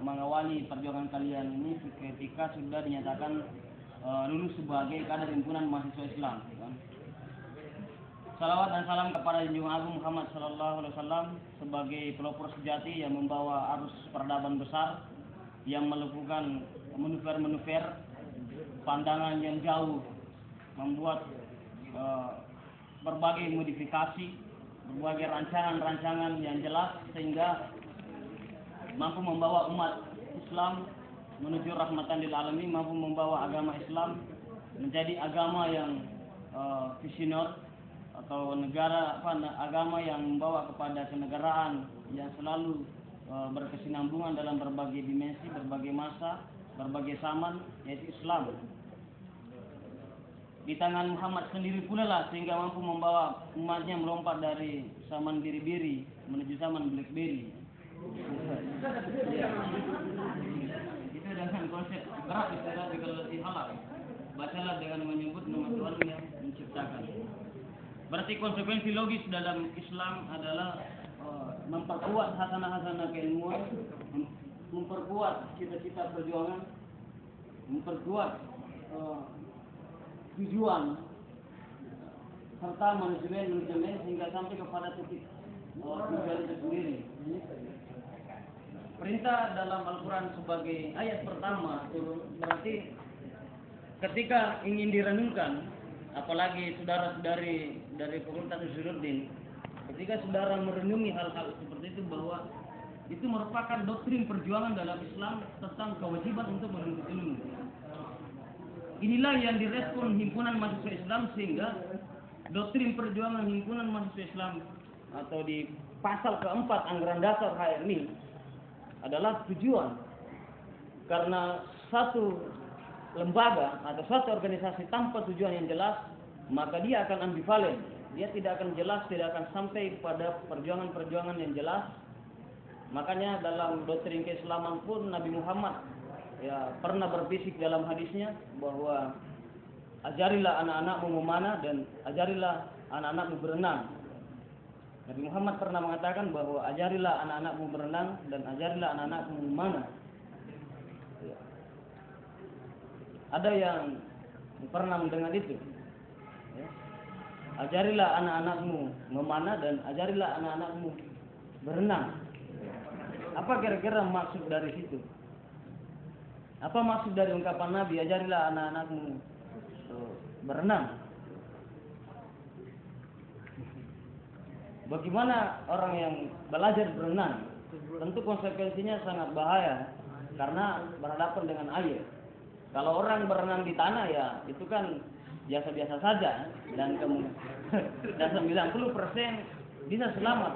mengawali perjuangan kalian ini ketika sudah dinyatakan lulus sebagai kader himpunan mahasiswa Islam, kan? Salawat dan salam kepada Junjungan Agung Muhammad Sallallahu Alaihi Wasallam sebagai pelopor sejati yang membawa arus peradaban besar, yang melakukan manuver-manuver pandangan yang jauh, membuat berbagai modifikasi, berbagai rancangan-rancangan yang jelas sehingga mampu membawa umat Islam menuju rahmatan lil alamin, mampu membawa agama Islam menjadi agama yang visioner atau agama yang membawa kepada kenegaraan yang selalu berkesinambungan dalam berbagai dimensi, berbagai masa, berbagai zaman, yaitu Islam. Di tangan Muhammad sendiri pula lah sehingga mampu membawa umatnya melompat dari zaman biri-biri menuju zaman BlackBerry. Itu dengan konsep berat istilah deklarasi halal. Bacalah dengan menyebut nama Tuhan yang menciptakan. Berarti konsekuensi logis dalam Islam adalah memperkuat hasanah-hasanah keilmuan, memperkuat cita-cita perjuangan, memperkuat tujuan serta manajemen hingga sampai kepada titik tujuan itu sendiri. Perintah dalam Al-Quran sebagai ayat pertama berarti ketika ingin direnungkan, apalagi saudara-saudari dari Fakultas Usuluddin, ketika saudara merenungi hal-hal seperti itu, bahwa itu merupakan doktrin perjuangan dalam Islam tentang kewajiban untuk menuntut ilmu. Inilah yang direspon himpunan mahasiswa Islam, sehingga doktrin perjuangan himpunan mahasiswa Islam atau di pasal keempat anggaran dasar HMI adalah tujuan. Karena satu lembaga atau satu organisasi tanpa tujuan yang jelas, maka dia akan ambivalen. Dia tidak akan jelas, tidak akan sampai pada perjuangan-perjuangan yang jelas. Makanya dalam doktrin keislaman pun Nabi Muhammad pernah berbisik dalam hadisnya bahwa ajarilah anak-anakmu memanah dan ajarilah anak-anakmu berenang. Nabi Muhammad pernah mengatakan bahwa ajarilah anak-anakmu berenang dan ajarilah anak-anakmu memanah. Ada yang pernah mendengar itu? Ajarilah anak-anakmu memanah dan ajarilah anak-anakmu berenang. Apa kira-kira maksud dari situ? Apa maksud dari ungkapan Nabi, ajarilah anak-anakmu berenang? Bagaimana orang yang belajar berenang? Tentu konsekuensinya sangat bahaya karena berhadapan dengan air. Kalau orang berenang di tanah, ya itu kan biasa-biasa saja dan 90% bisa selamat.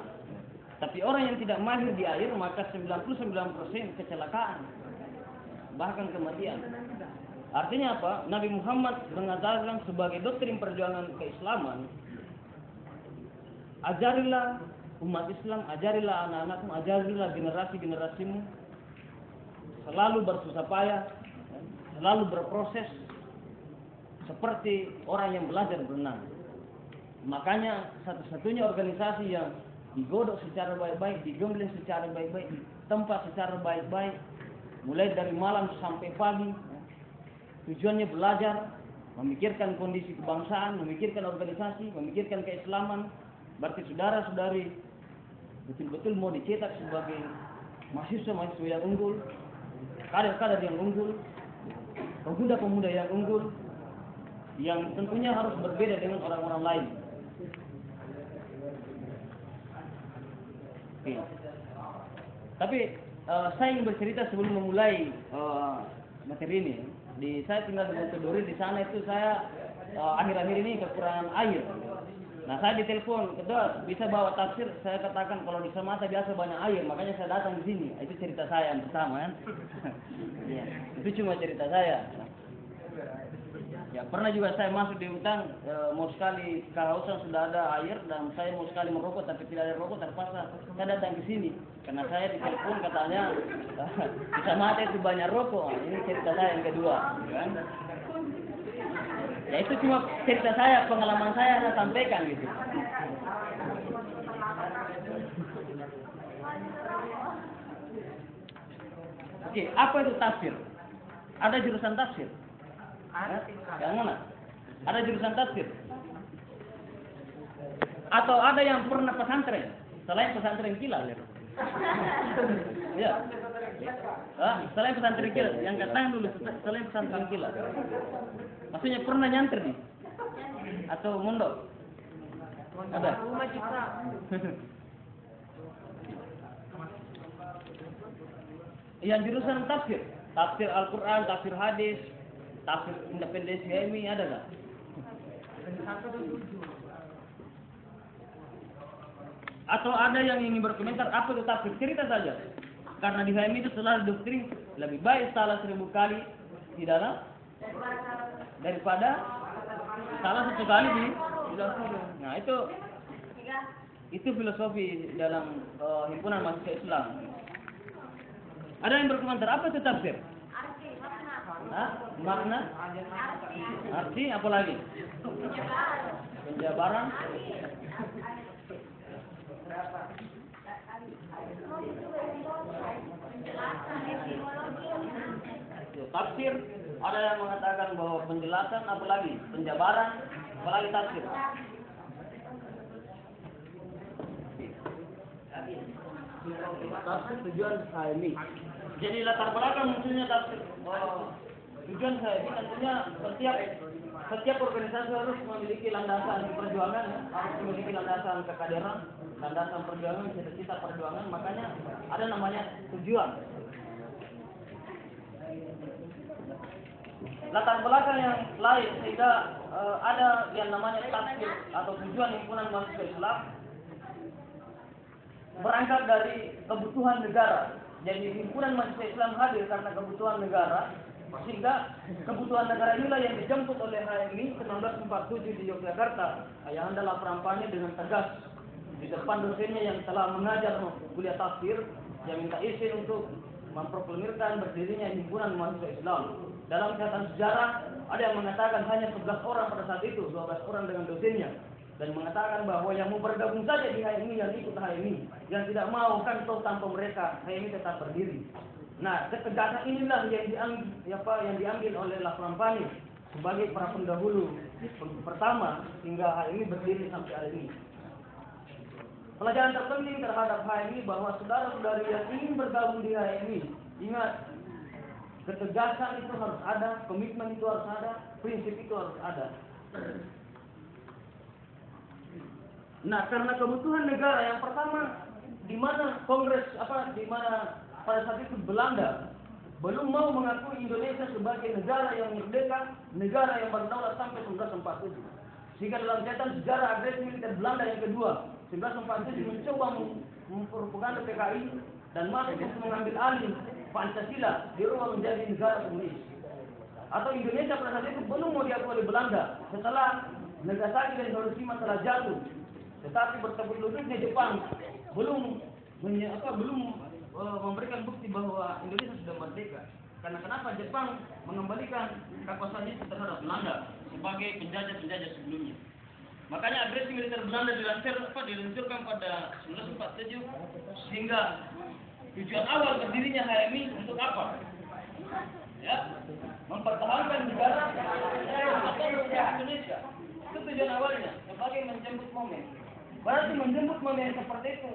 Tapi orang yang tidak mahir di air, maka 99% kecelakaan, bahkan kematian. Artinya apa? Nabi Muhammad mengatakan sebagai doktrin perjuangan keislaman, ajarilah umat Islam, ajarilah anak-anakmu, ajarilah generasi-generasimu selalu bersusah payah, selalu berproses seperti orang yang belajar berenang. Makanya satu-satunya organisasi yang digodok secara baik-baik, digembleng secara baik-baik, ditempa secara baik-baik, mulai dari malam sampai pagi, tujuannya belajar, memikirkan kondisi kebangsaan, memikirkan organisasi, memikirkan keislaman. Berarti saudara-saudari betul-betul mau dicetak sebagai mahasiswa-mahasiswa yang unggul, kader-kader yang unggul, pemuda-pemuda yang unggul, yang tentunya harus berbeda dengan orang-orang lain. Oke. Tapi saya ingin bercerita sebelum memulai materi ini. Saya tinggal di Montedori, di sana itu saya akhir-akhir ini kekurangan air. Nah, saya ditelepon, kedua bisa bawa tafsir. Saya katakan kalau di Samata biasa banyak air, makanya saya datang di sini. Itu cerita saya yang pertama, kan? Ya, itu cuma cerita saya. Ya, pernah juga saya masuk di hutan, mau sekali kehausan sudah ada air dan saya mau sekali merokok tapi tidak ada rokok, terpaksa saya datang ke sini karena saya ditelepon katanya di Samata itu banyak rokok. Ini cerita saya yang kedua, kan? Ya itu cuma cerita saya, pengalaman saya sampaikan gitu. Oke, apa itu tafsir? Ada jurusan tafsir? Yang mana? Ada jurusan tafsir? Atau ada yang pernah pesantren? Selain pesantren kilat. Ya. Selain pesantren kilat, yang katakan dulu selain pesantren kilat. Maksudnya pernah nyantri nih? Atau mondok? Ada? Yang jurusan tafsir, tafsir Al-Quran, tafsir hadis, tafsir independensi HMI ada nggak? Atau ada yang ingin berkomentar apa itu tafsir? Cerita saja. Karena di HMI itu selalu doktrin lebih baik salah 1000 kali di dalam daripada salah 1 kali di dalam. Nah itu filosofi dalam himpunan mahasiswa Islam. Ada yang berkomentar apa itu tafsir? Makna? Arti apa lagi? Penjabaran? Tafsir, ada yang mengatakan bahwa penjelasan, apalagi penjabaran, apalagi tafsir. Tafsir tujuan HMI. Jadi latar belakang munculnya tafsir tujuan HMI tentunya setiap organisasi harus memiliki landasan perjuangan, harus memiliki landasan kekaderan, landasan perjuangan, cita-cita perjuangan. Makanya ada namanya tujuan. Latar belakang yang lain sehingga ada yang namanya tafsir atau tujuan himpunan mahasiswa Islam berangkat dari kebutuhan negara. Jadi himpunan mahasiswa Islam hadir karena kebutuhan negara, sehingga kebutuhan negara inilah yang dijemput oleh HMI 1947 di Yogyakarta. Ayahanda Prampanya dengan tegas di depan dosennya yang telah mengajar kuliah tafsir yang minta izin untuk memproklamirkan berdirinya himpunan mahasiswa Islam. Dalam catatan sejarah ada yang mengatakan hanya 11 orang pada saat itu, 12 orang dengan dosennya, dan mengatakan bahwa yang mau bergabung saja di HMI, yang ikut HMI, yang tidak mau kan toh tanpa mereka HMI tetap berdiri. Nah, ketegasan inilah yang diambil oleh Prampani sebagai para pendahulu pertama hingga HMI berdiri sampai hari ini. Pelajaran terpenting terhadap HMI bahwa saudara-saudari yang ingin bergabung di HMI, ingat, ketegasan itu harus ada, komitmen itu harus ada, prinsip itu harus ada. Nah, karena kebutuhan negara yang pertama, di mana pada saat itu Belanda belum mau mengakui Indonesia sebagai negara yang merdeka, negara yang berdaulat sampai 1947. Sehingga dalam catatan sejarah agresi militer Belanda yang kedua, 1947 mencoba mempropaganda PKI dan masuk untuk mengambil alih Pancasila dirubah menjadi negara komunis. Atau Indonesia pada saat itu belum mau diakui oleh Belanda setelah Nagasaki dan Hiroshima telah jatuh. Tetapi bertepuk lututnya Jepang belum memberikan bukti bahwa Indonesia sudah merdeka. Karena kenapa Jepang mengembalikan kekuasaan itu terhadap Belanda sebagai penjajah-penjajah sebelumnya. Makanya agresi militer Belanda diluncurkan pada 1947 sehingga tujuan awal berdirinya HMI untuk apa? Ya, mempertahankan negara atau Indonesia. Itu tujuan awalnya sebagai menjemput momen. Berarti menjemput momen seperti itu.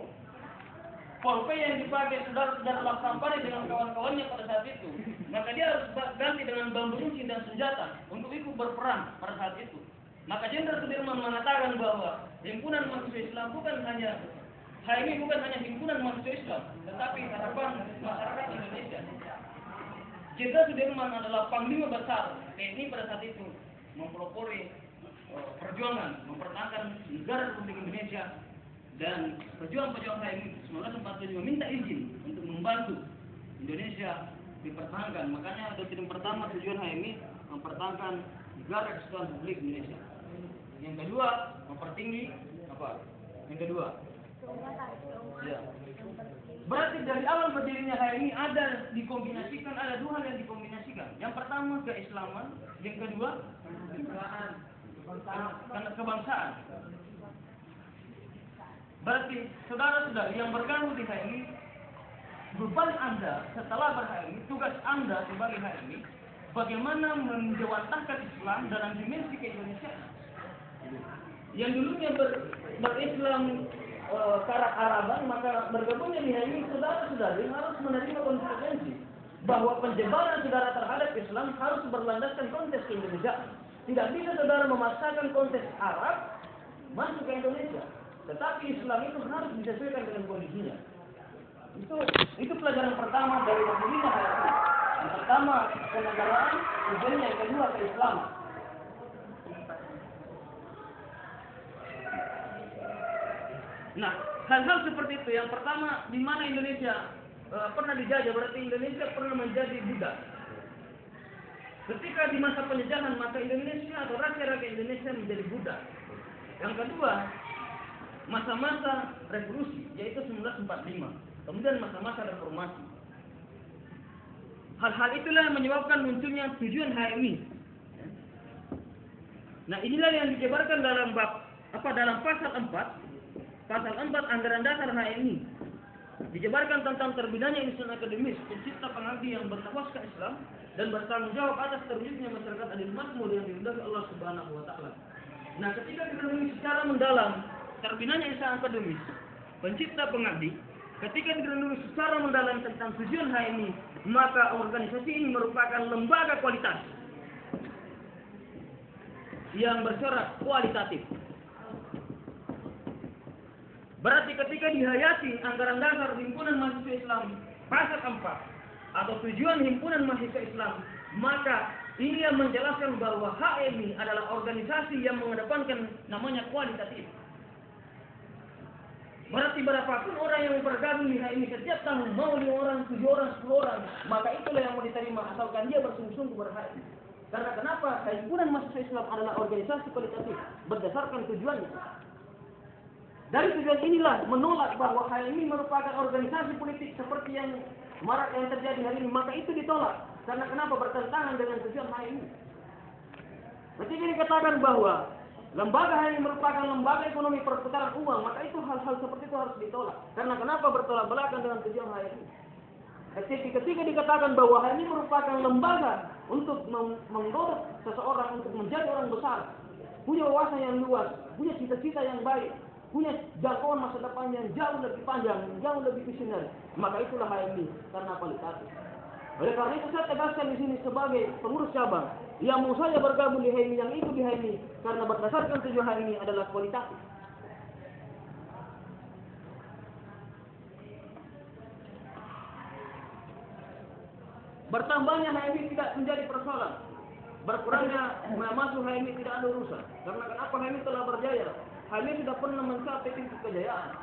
Polpe yang dipakai saudara-saudara Prampani dengan kawan-kawannya pada saat itu, maka dia harus ganti dengan bambu runcing dan senjata untuk ikut berperang pada saat itu. Maka Jenderal Sudirman mengatakan bahwa himpunan mahasiswa Islam HMI bukan hanya himpunan mahasiswa Islam, tetapi harapan masyarakat Indonesia. Jenderal Sudirman adalah panglima besar TNI pada saat itu, mempelopori perjuangan mempertahankan negara Republik Indonesia, dan pejuang-pejuang HMI 1947 meminta izin untuk membantu Indonesia dipertahankan. Makanya doktrin pertama tujuan HMI mempertahankan negara kesatuan Republik Indonesia. Yang kedua, mempertinggi apa? Yang kedua, ya. Berarti dari awal berdirinya HMI ada dikombinasikan, ada dua hal yang dikombinasikan. Yang pertama keislaman, yang kedua kebangsaan. Berarti saudara-saudari yang bergabung di HMI beban Anda setelah ber-HMI, tugas Anda sebagai HMI, bagaimana menjawantahkan Islam dalam dimensi keindonesiaan. Yang dulunya berislam karak Araban, maka bergabungnya di HMI, saudara-saudari harus menerima konsekuensi bahwa penyebaran saudara terhadap Islam harus berlandaskan konteks Indonesia. Tidak bisa saudara memaksakan konteks Arab masuk ke Indonesia, tetapi Islam itu harus disesuaikan dengan kondisinya. Itu pelajaran pertama dari Rasulullah HMI. Yang pertama kenegaraan, tujuannya yang kedua keislaman. Nah, hal-hal seperti itu. Yang pertama, di mana Indonesia pernah dijajah, berarti Indonesia pernah menjadi budak. Ketika di masa penjajahan, maka Indonesia atau rakyat-rakyat Indonesia menjadi budak. Yang kedua, masa-masa revolusi, yaitu 1945. Kemudian masa-masa reformasi. Hal-hal itulah yang menyebabkan munculnya tujuan HMI. Nah, inilah yang dijabarkan dalam dalam pasal 4 anggaran dasar HMI. Dijabarkan tentang terbinanya institusi akademis, pencipta pengabdi yang bertawaskan Islam dan bertanggung jawab atas terwujudnya masyarakat adil makmur yang diundang Allah Subhanahu wa taala. Nah, ketika kita menulis secara mendalam terbinanya institusi akademis, pencipta pengabdi, ketika kita menulis secara mendalam tentang tujuan HMI, maka organisasi ini merupakan lembaga kualitas yang bercorak kualitatif. Berarti ketika dihayati anggaran dasar Himpunan Mahasiswa Islam pasal 4 atau tujuan Himpunan Mahasiswa Islam, maka ini yang menjelaskan bahwa HMI adalah organisasi yang mengedepankan namanya kualitatif. Berarti berapapun orang yang bergabung di HMI setiap tahun, mau 5 orang, 7 orang, 10 orang, maka itulah yang mau diterima asalkan dia bersungguh-sungguh ber-HMI. Karena kenapa? Himpunan Mahasiswa Islam adalah organisasi kualitatif berdasarkan tujuannya. Dari tujuan inilah menolak bahwa HMI merupakan organisasi politik seperti yang marak yang terjadi hari ini, maka itu ditolak. Karena kenapa? Bertentangan dengan tujuan HMI. Ketika dikatakan bahwa lembaga HMI merupakan lembaga ekonomi perputaran uang, maka itu hal-hal seperti itu harus ditolak. Karena kenapa? Bertolak belakang dengan tujuan HMI. Ketika dikatakan bahwa HMI merupakan lembaga untuk mendorong seseorang untuk menjadi orang besar, punya wawasan yang luas, punya cita-cita yang baik, punya jangkauan masa depan yang jauh lebih panjang, jauh lebih visioner, maka itulah HMI karena kualitatif. Oleh karena itu saya tegaskan di sini sebagai pengurus cabang yang mau saya bergabung di HMI, yang ikut di HMI, karena berdasarkan tujuan HMI adalah kualitatif. Bertambahnya HMI tidak menjadi persoalan. Berkurangnya masuk HMI tidak ada urusan. Karena kenapa? HMI telah berjaya. HMI sudah pernah mencapai titik kejayaan.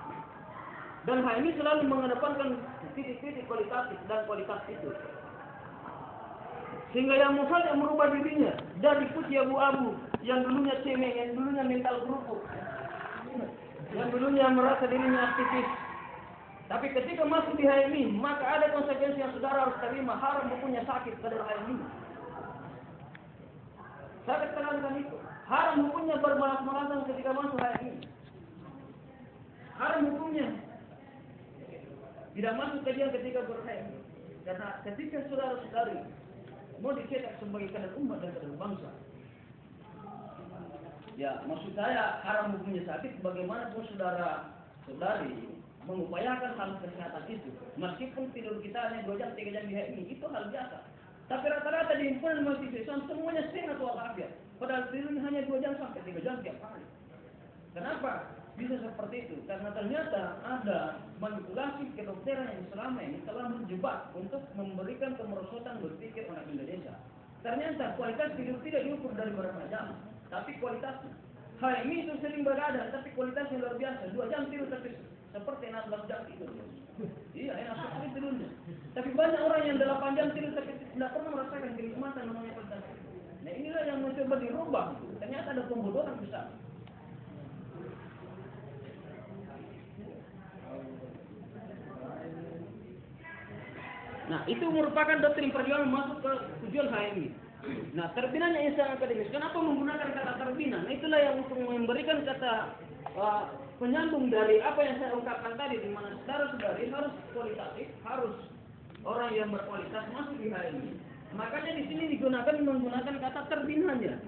Dan HMI selalu mengedepankan titik-titik kualitatif dan kualitas itu. Sehingga yang saja merubah dirinya dari putih abu-abu, yang dulunya cemeng, yang dulunya mental kerupuk, yang dulunya merasa dirinya aktivis. Tapi ketika masuk di HMI, maka ada konsekuensi yang saudara harus terima. Haram hukumnya sakit pada HMI. Saya tekankan itu. Haram hukumnya bermalas-malasan ketika masuk HMI. Haram hukumnya tidak masuk kajian ketika ber-HMI. Karena ketika saudara-saudari mau dicetak sebagai kader umat dan kader bangsa, ya maksud saya haram hukumnya sakit. Bagaimanapun saudara-saudari mengupayakan hal kesehatan itu, meskipun tidur kita hanya 2 jam 3 jam di HMI, itu hal biasa. Tapi rata-rata di himpunan mahasiswa Islam semuanya sehat walafiat. Padahal tidurnya hanya 2 jam sampai 3 jam tiap hari. Kenapa bisa seperti itu? Karena ternyata ada manipulasi kedokteran yang selama ini telah menjebak untuk memberikan kemerosotan berpikir anak Indonesia. Ternyata kualitas tidur tidak diukur dari berapa jam, tapi kualitasnya. HMI itu sering berada, tapi kualitasnya luar biasa. 2 jam tidur tapi seperti 16 jam tidur. Iya, enak sekali tidurnya. Tapi banyak orang yang 8 jam tidur tapi tidak pernah merasakan kenikmatan namanya kualitas. Nah, inilah yang mencoba dirubah. Ternyata ada pembodohan besar. Nah, itu merupakan doktrin perjuangan masuk ke tujuan HMI. Nah, terbinanya insan akademis. Kenapa menggunakan kata terbina? Nah, itulah yang untuk memberikan kata penyambung dari apa yang saya ungkapkan tadi, di mana saudara-saudari harus kualitatif, harus orang yang berkualitas masuk di HMI. Makanya di sini menggunakan kata terbinanya.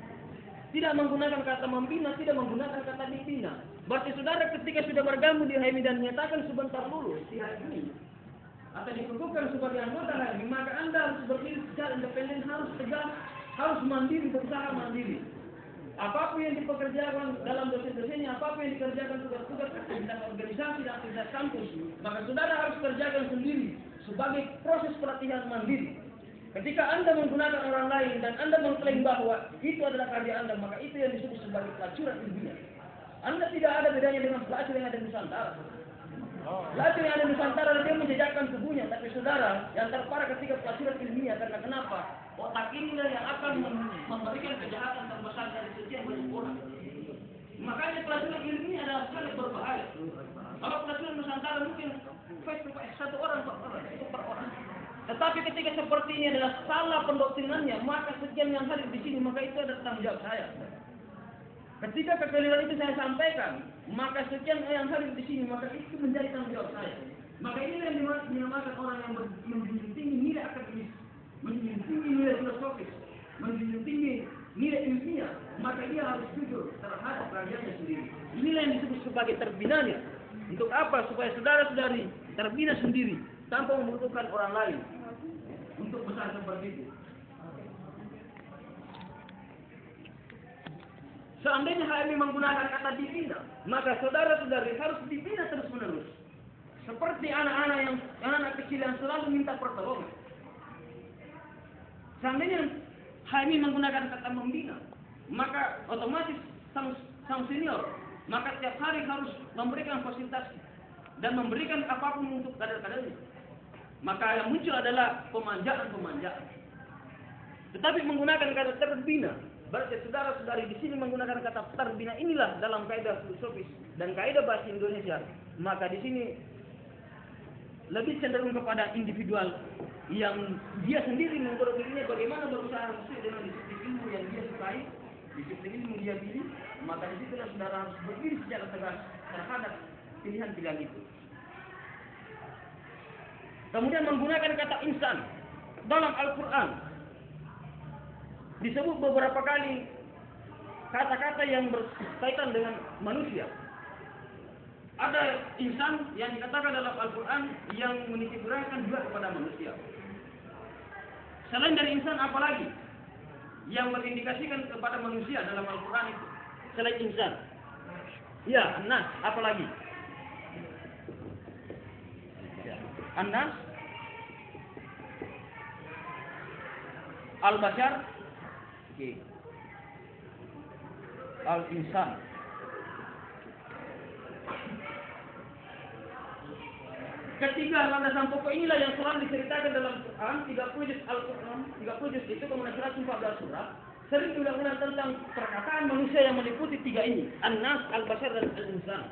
Tidak menggunakan kata membina, tidak menggunakan kata dibina. Berarti saudara ketika sudah bergabung di HMI dan menyatakan sebentar lulus di HMI, atau dikukuhkan sebagai anggota HMI, maka Anda harus berdiri secara independen, harus tegas, harus mandiri, berusaha mandiri. Apapun yang dipekerjakan dalam dosen-dosennya, apapun yang dikerjakan tugas-tugas aktivitas organisasi dan aktivitas kampus, maka saudara harus kerjakan sendiri sebagai proses pelatihan mandiri. Ketika Anda menggunakan orang lain dan Anda mengklaim bahwa itu adalah karya Anda, maka itu yang disebut sebagai pelacuran ilmiah. Anda tidak ada bedanya dengan pelacur yang ada di Nusantara. Pelacur yang ada di Nusantara dia menjejakkan tubuhnya, tapi saudara yang terparah ketika pelacuran ilmiah karena kenapa? Otak inilah yang akan memberikan kejahatan terbesar dari sekian banyak orang. Makanya pelacuran ilmiah adalah sangat berbahaya. Kalau pelacuran Nusantara mungkin satu orang per orang. Tetapi ketika seperti ini adalah salah pendoktrinannya, maka sekian yang hadir di sini, maka itu adalah tanggung jawab saya. Ketika kekeliruan itu saya sampaikan, maka sekian yang hadir di sini, maka itu menjadi tanggung jawab saya. Maka ini yang dinamakan orang yang menjunjung tinggi nilai akademis, menjunjung tinggi nilai filosofis, menjunjung tinggi nilai ilmiah, maka dia harus jujur terhadap karyanya sendiri. Inilah yang disebut sebagai terbinanya. Untuk apa? Supaya saudara-saudari terbina sendiri tanpa membutuhkan orang lain untuk besar seperti itu. Seandainya HMI menggunakan kata dibina, maka saudara-saudari harus dibina terus-menerus. Seperti anak-anak kecil yang selalu minta pertolongan. Seandainya HMI menggunakan kata membina, maka otomatis sang senior, maka tiap hari harus memberikan fasilitas dan memberikan apapun untuk kader-kadernya. Maka yang muncul adalah pemanjaan. Tetapi menggunakan kata terbina, berarti saudara-saudari di sini menggunakan kata terbina inilah dalam kaidah filosofis dan kaidah bahasa Indonesia. Maka di sini lebih cenderung kepada individual yang dia sendiri mengukur dirinya bagaimana berusaha sesuai dengan disiplin ilmu yang dia sukai, disiplin ilmu dia pilih. Maka di situ saudara harus berdiri secara tegas terhadap pilihan-pilihan itu. Kemudian menggunakan kata insan dalam Al-Quran disebut beberapa kali kata-kata yang berkaitan dengan manusia. Ada insan yang dikatakan dalam Al-Quran yang menitipkan juga kepada manusia. Selain dari insan apalagi yang berindikasikan kepada manusia dalam Al-Quran itu? Selain insan. Ya, nas, apalagi? An-nas, Al-Bashar, Al-Insan. Ketiga landasan pokok inilah yang selalu diceritakan dalam Quran, 30 juz Al-Quran, 30 juz itu kemudian 114 surah, sering diulang-ulang tentang perkataan manusia yang meliputi tiga ini, An-Nas, Al-Bashar, dan Al-Insan.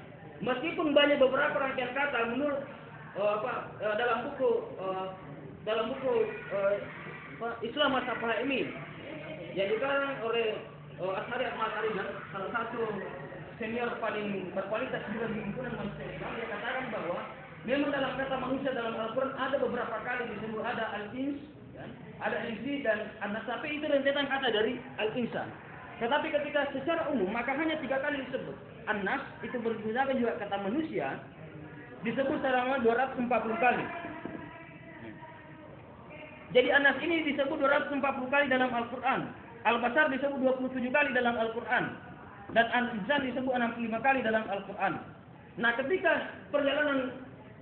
Meskipun banyak beberapa rangkaian kata menurut dalam buku Islam As-Safah ini yang dikarang oleh Ashari Al-Matari, salah satu senior paling berkualitas juga di himpunan manusia Islam, dia katakan bahwa memang dalam kata manusia dalam Al-Quran ada beberapa kali disebut ada Al-Ins, ada Al-Insi dan An-Nas, itu rentetan kata dari Al-Insan. Tetapi ketika secara umum maka hanya 3 kali disebut. An-Nas itu bergunakan juga kata manusia, disebut selama 240 kali. Jadi An-Nas ini disebut 240 kali dalam Al-Quran. Al-Bashar disebut 27 kali dalam Al-Quran. Dan Al-Insan disebut 65 kali dalam Al-Quran. Nah, ketika perjalanan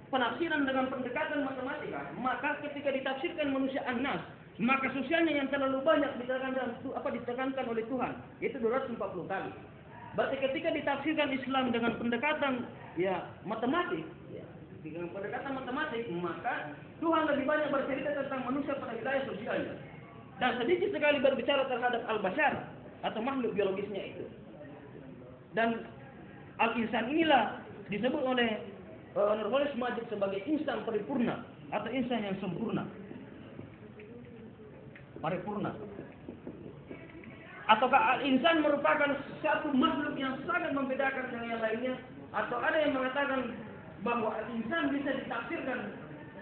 penafsiran dengan pendekatan matematika, maka ketika ditafsirkan manusia An-Nas, maka sosialnya yang terlalu banyak ditekankan oleh Tuhan, yaitu 240 kali. Berarti ketika ditafsirkan Islam dengan pendekatan matematik, dengan pendekatan matematik, maka Tuhan lebih banyak bercerita tentang manusia pada wilayah sosialnya. Dan sedikit sekali berbicara terhadap Al-Bashar atau makhluk biologisnya itu. Dan Al-Insan inilah disebut oleh Nurholis Majid sebagai insan paripurna atau insan yang sempurna. Paripurna. Ataukah Al-Insan merupakan satu makhluk yang sangat membedakan dengan yang lainnya? atau ada yang mengatakan bahwa insan bisa ditafsirkan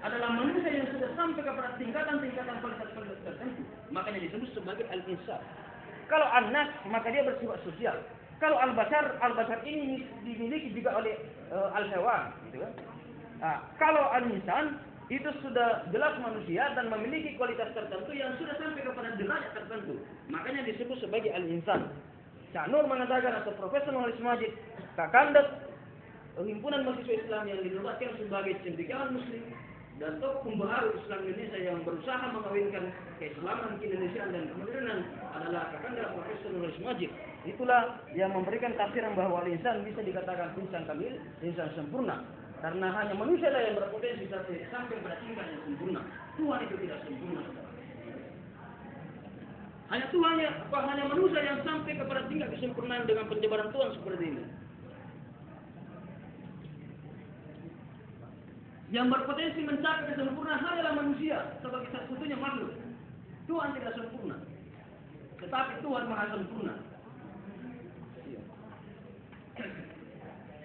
adalah manusia yang sudah sampai kepada tingkatan-tingkatan kualitas-kualitas tertentu, makanya disebut sebagai al-insan. Kalau an-nas maka dia bersifat sosial. Kalau al-bashar ini dimiliki juga oleh al-hewan, gitu kan? Nah, kalau al-insan itu sudah jelas manusia dan memiliki kualitas tertentu yang sudah sampai kepada derajat tertentu, makanya disebut sebagai al-insan. Cak Nur mengatakan, atau Profesor Muhalis Majid Kakandat, himpunan mahasiswa Islam yang dinobatkan sebagai cendekiawan Muslim dan tokoh pembaharu Islam Indonesia yang berusaha mengawinkan keislaman, keindonesiaan dan kemodernan adalah Kakanda Profesor Muhalis Majid. Itulah yang memberikan tafsiran bahwa al-insan bisa dikatakan insan kamil, insan sempurna. Karena hanya manusia lah yang berpotensi sampai pada tingkat yang sempurna. Tuhan itu tidak sempurna. Hanya manusia yang sampai kepada tingkat kesempurnaan dengan penjabaran Tuhan seperti ini. Yang berpotensi mencapai kesempurnaan hanyalah manusia sebagai satu-satunya makhluk. Tuhan tidak sempurna, tetapi Tuhan maha sempurna.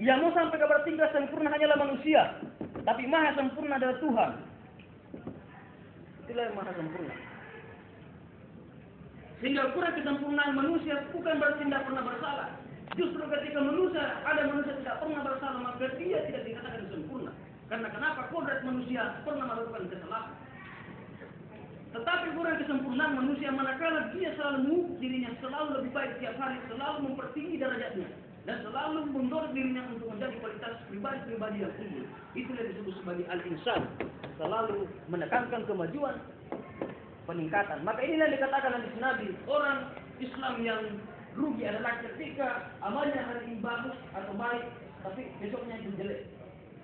Yang mau sampai kepada tingkat sempurna hanyalah manusia, tapi maha sempurna adalah Tuhan. Itulah yang maha sempurna. Sehingga ukuran kesempurnaan manusia bukan berarti tidak pernah bersalah. Justru ketika ada manusia tidak pernah bersalah, maka dia tidak dikatakan sempurna. Karena kenapa? Kodrat manusia pernah melakukan kesalahan. Tetapi ukuran kesempurnaan manusia manakala dia selalu mengukur dirinya selalu lebih baik tiap hari, selalu mempertinggi derajatnya, dan selalu mendorong dirinya untuk menjadi kualitas pribadi-pribadi yang unggul. Itulah disebut sebagai al-insan, selalu menekankan kemajuan, peningkatan. Maka inilah yang dikatakan hadis Nabi, orang Islam yang rugi adalah ketika amalnya hari ini bagus atau baik, tapi besoknya itu jelek.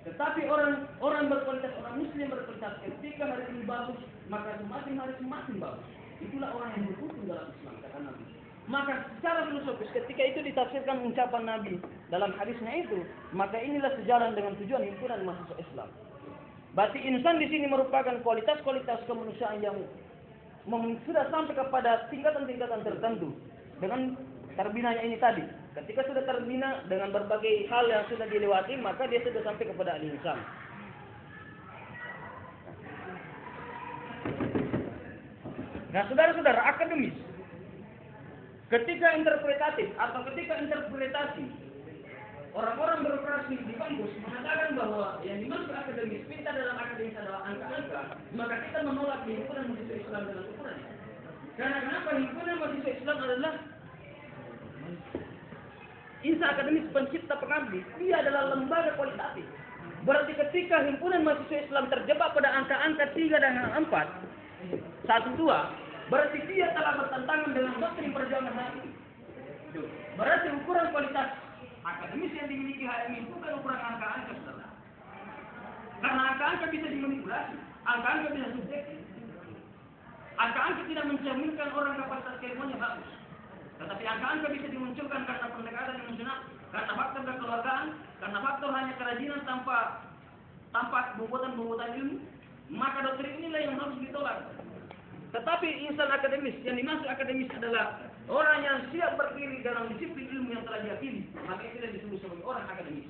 Tetapi orang berkualitas, orang Muslim berkualitas, ketika hari ini bagus, maka semakin hari semakin bagus. Itulah orang yang beruntung dalam Islam, kata Nabi. Maka secara filosofis ketika itu ditafsirkan ucapan Nabi dalam hadisnya itu, maka inilah sejalan dengan tujuan himpunan mahasiswa Islam. Berarti insan di sini merupakan kualitas-kualitas kemanusiaan yang sudah sampai kepada tingkatan-tingkatan tertentu dengan terbinanya ini tadi. Ketika sudah terbina dengan berbagai hal yang sudah dilewati, maka dia sudah sampai kepada al-insan. Nah, saudara-saudara, akademis. Ketika interpretatif atau ketika interpretasi orang-orang birokrasi di kampus mengatakan bahwa yang dimaksud akademis, pintar dalam akademis adalah angka-angka, maka kita menolak himpunan mahasiswa Islam dengan ukurannya. Karena kenapa? Himpunan mahasiswa Islam adalah insan akademis pencipta pengabdi. Dia adalah lembaga kualitatif. Berarti ketika himpunan mahasiswa Islam terjebak pada angka-angka 3 dan 4, 1, 2, berarti dia telah bertentangan dengan doktrin perjuangan HMI. Berarti ukuran kualitas akademis yang dimiliki HMI bukan ukuran angka-angka, saudara. Karena angka-angka bisa dimanipulasi, angka-angka bisa subjektif. Angka-angka tidak mencerminkan orang kapasitas keilmuannya bagus. Tetapi angka-angka bisa dimunculkan karena pendekatan emosional, karena faktor kekeluargaan, karena faktor hanya kerajinan tanpa bobot-bobotan ilmu. Maka doktrin inilah yang harus ditolak. Tetapi insan akademis, yang dimaksud akademis adalah orang yang siap berdiri dalam disiplin ilmu yang telah dia pilih. Maka itulah disebut sebagai orang akademis.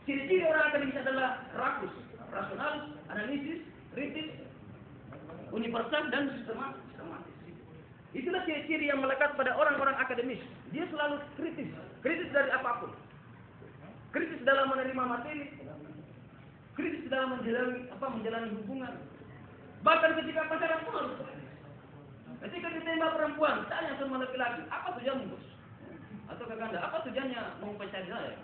Ciri-ciri orang akademis adalah rakus, rasional, analisis, kritis, universal, dan sistematis. Itulah ciri-ciri yang melekat pada orang-orang akademis. Dia selalu kritis, kritis dari apapun. Kritis dalam menerima materi, kritis dalam menjalani hubungan. Bahkan ketika pacaran pun harus. Ketika ditembak perempuan, tanya sama laki-laki, apa tujuanmu, bos? Atau kakanda, apa tujuannya mau mencari saya?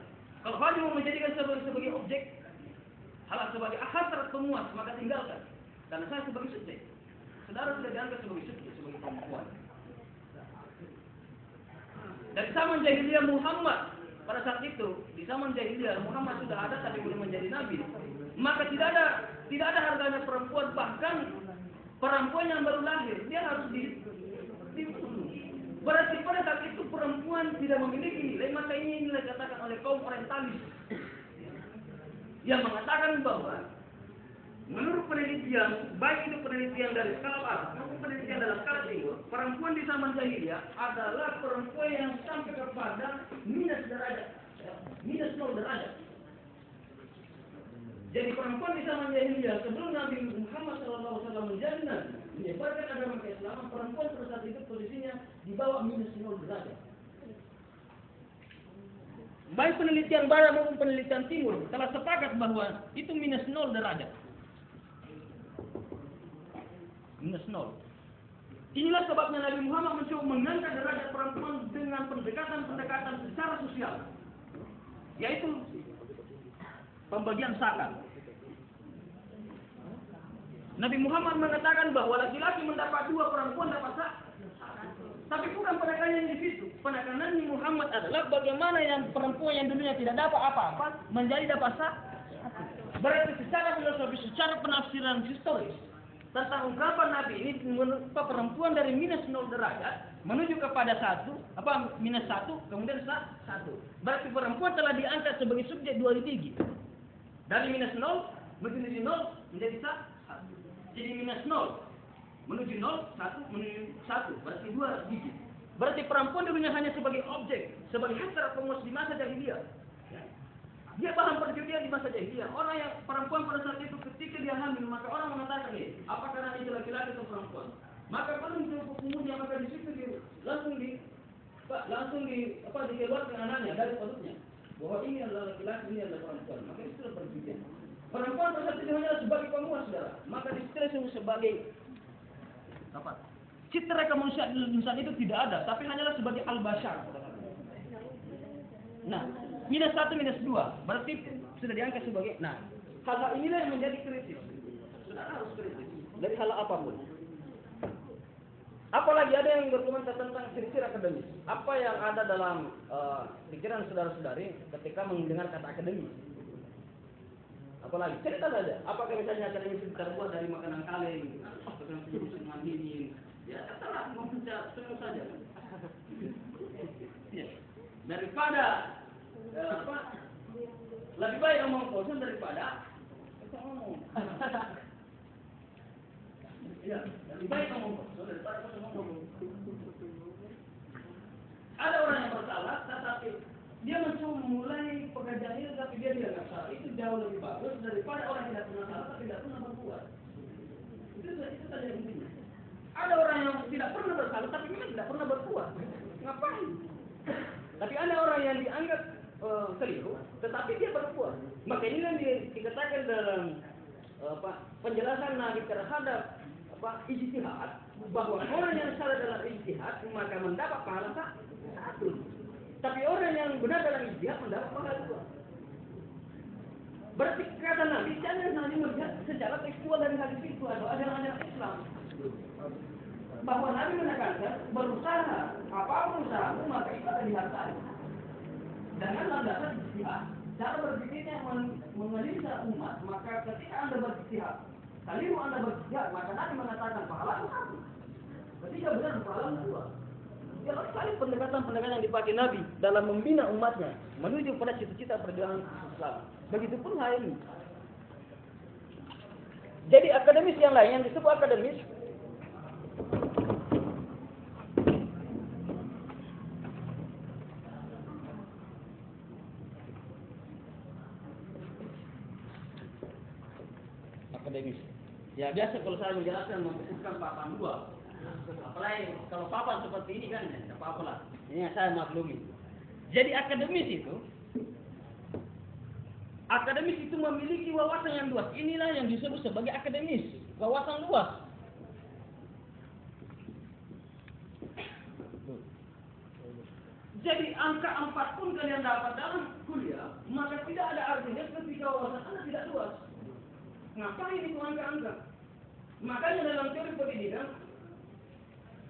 Kalau hanya mau menjadikan sebagai objek, hal sebagai hasrat pemuas, maka tinggalkan. Karena saya sebagai subjek. Saudara sudah dianggap sebagai subjek, sebagai perempuan. Dari zaman jahiliyah Muhammad, pada saat itu, di zaman jahiliyah Muhammad sudah ada tapi belum menjadi nabi. Maka tidak ada harganya perempuan, bahkan perempuan yang baru lahir dia harus dibunuh. Berarti pada saat itu perempuan tidak memiliki nilai. Maka inilah dikatakan oleh kaum orientalis yang mengatakan bahwa menurut penelitian, baik itu penelitian dari skala barat maupun penelitian dalam skala timur, perempuan di zaman jahiliyah adalah perempuan yang sampai kepada minus derajat. minus 0 derajat. Jadi perempuan di zaman jahiliyah sebelum Nabi Muhammad SAW menjadi nabi, menyebarkan agama keislaman, perempuan pada saat itu posisinya di bawah minus 0 derajat. Baik penelitian barat maupun penelitian timur telah sepakat bahwa itu minus 0 derajat. Minus 0. Inilah sebabnya Nabi Muhammad mencoba mengangkat derajat perempuan dengan pendekatan-pendekatan secara sosial, yaitu pembagian zakat. Nabi Muhammad mengatakan bahwa laki-laki mendapat 2, perempuan dapat 1. Tapi bukan penekanannya di situ. Penekanan Nabi Muhammad adalah bagaimana yang perempuan yang dulunya tidak dapat apa-apa menjadi dapat 1. Berarti secara filosofi, secara penafsiran historis tentang ungkapan Nabi ini, perempuan dari minus 0 derajat menuju kepada minus 1, kemudian 1. Berarti perempuan telah diangkat sebagai subjek 2 digit. Dari minus 0 menuju 0 menjadi 1. Jadi minus 0 menuju 0, 1 menuju 1, berarti 2 digit. Berarti perempuan dulunya hanya sebagai objek, sebagai hasrat penguas di masa jahiliyah. Dia paham perjudian di masa jahiliyah. Orang yang perempuan pada saat itu ketika dia hamil, maka orang mengatakan, apakah karena itu laki-laki atau perempuan? Maka belum cukup umurnya, maka di situ langsung dikeluarkan anaknya dari perutnya, bahwa ini adalah laki-laki, ini adalah perempuan. Maka itu adalah perjudian. Perempuan pada saat itu hanya sebagai penguas, saudara. Maka disebut sebagai citra kemanusiaan insan itu tidak ada, tapi hanyalah sebagai al-bashar. Nah, minus 1, minus 2, berarti sudah diangkat sebagai. Nah, hal-hal inilah yang menjadi kritis. Saudara harus kritis dari hal apapun. Apalagi ada yang berkomentar tentang ciri-ciri akademis. Apa yang ada dalam pikiran saudara-saudari ketika mendengar kata akademis? Apalagi cerita saja. Apakah misalnya akademis itu terbuat dari makanan kaleng, dengan penyusun mandiri? Ya, terserah, membaca semua saja. Ya. Daripada lebih baik ngomong kosong daripada ngomong. Ya, lebih baik ngomong kosong daripada ngomong. Ada orang yang bersalah, tetapi dia mencoba memulai pekerjaan itu, tapi dia tidak salah. Itu jauh lebih bagus daripada orang yang tidak pernah salah tapi tidak pernah berbuat. Itu saja intinya. Ada orang yang tidak pernah bersalah tapi memang tidak pernah berbuat. Ngapain? Tapi ada orang yang dianggap keliru, tetapi dia berbuat. Maka ini yang dikatakan dalam penjelasan Nabi terhadap ijtihad, bahwa orang yang salah dalam ijtihad maka mendapat pahala 1. Tapi orang yang benar dalam ijtihad mendapat pahala 2. Berarti kata Nabi, jangan Nabi melihat secara tekstual dari hadis itu atau ajaran-ajaran Islam. Bahwa Nabi menekankan berusaha, apapun usahamu maka itu akan dihargai. Dengan landasan ijtihad, cara berpikirnya mengelisah umat, maka ketika Anda berijtihad, kalimu Anda berijtihad, maka Nabi mengatakan pahala 1. Ketika benar pahala 2. Jelas sekali pendekatan-pendekatan yang dipakai Nabi dalam membina umatnya menuju pada cita-cita perjuangan Islam. Begitupun hal ini. Jadi akademis yang lain yang disebut akademis ya biasa kalau saya menjelaskan memfokuskan papan 2. Apalagi kalau papan seperti ini kan tidak apa-apa lah. Ini yang saya maklumi. Jadi akademis itu memiliki wawasan yang luas. Inilah yang disebut sebagai akademis, wawasan luas. Jadi angka 4 pun kalian dapat dalam kuliah, maka tidak ada artinya ketika wawasan Anda tidak luas. Ngapain itu angka-angka? Makanya dalam teori pendidikan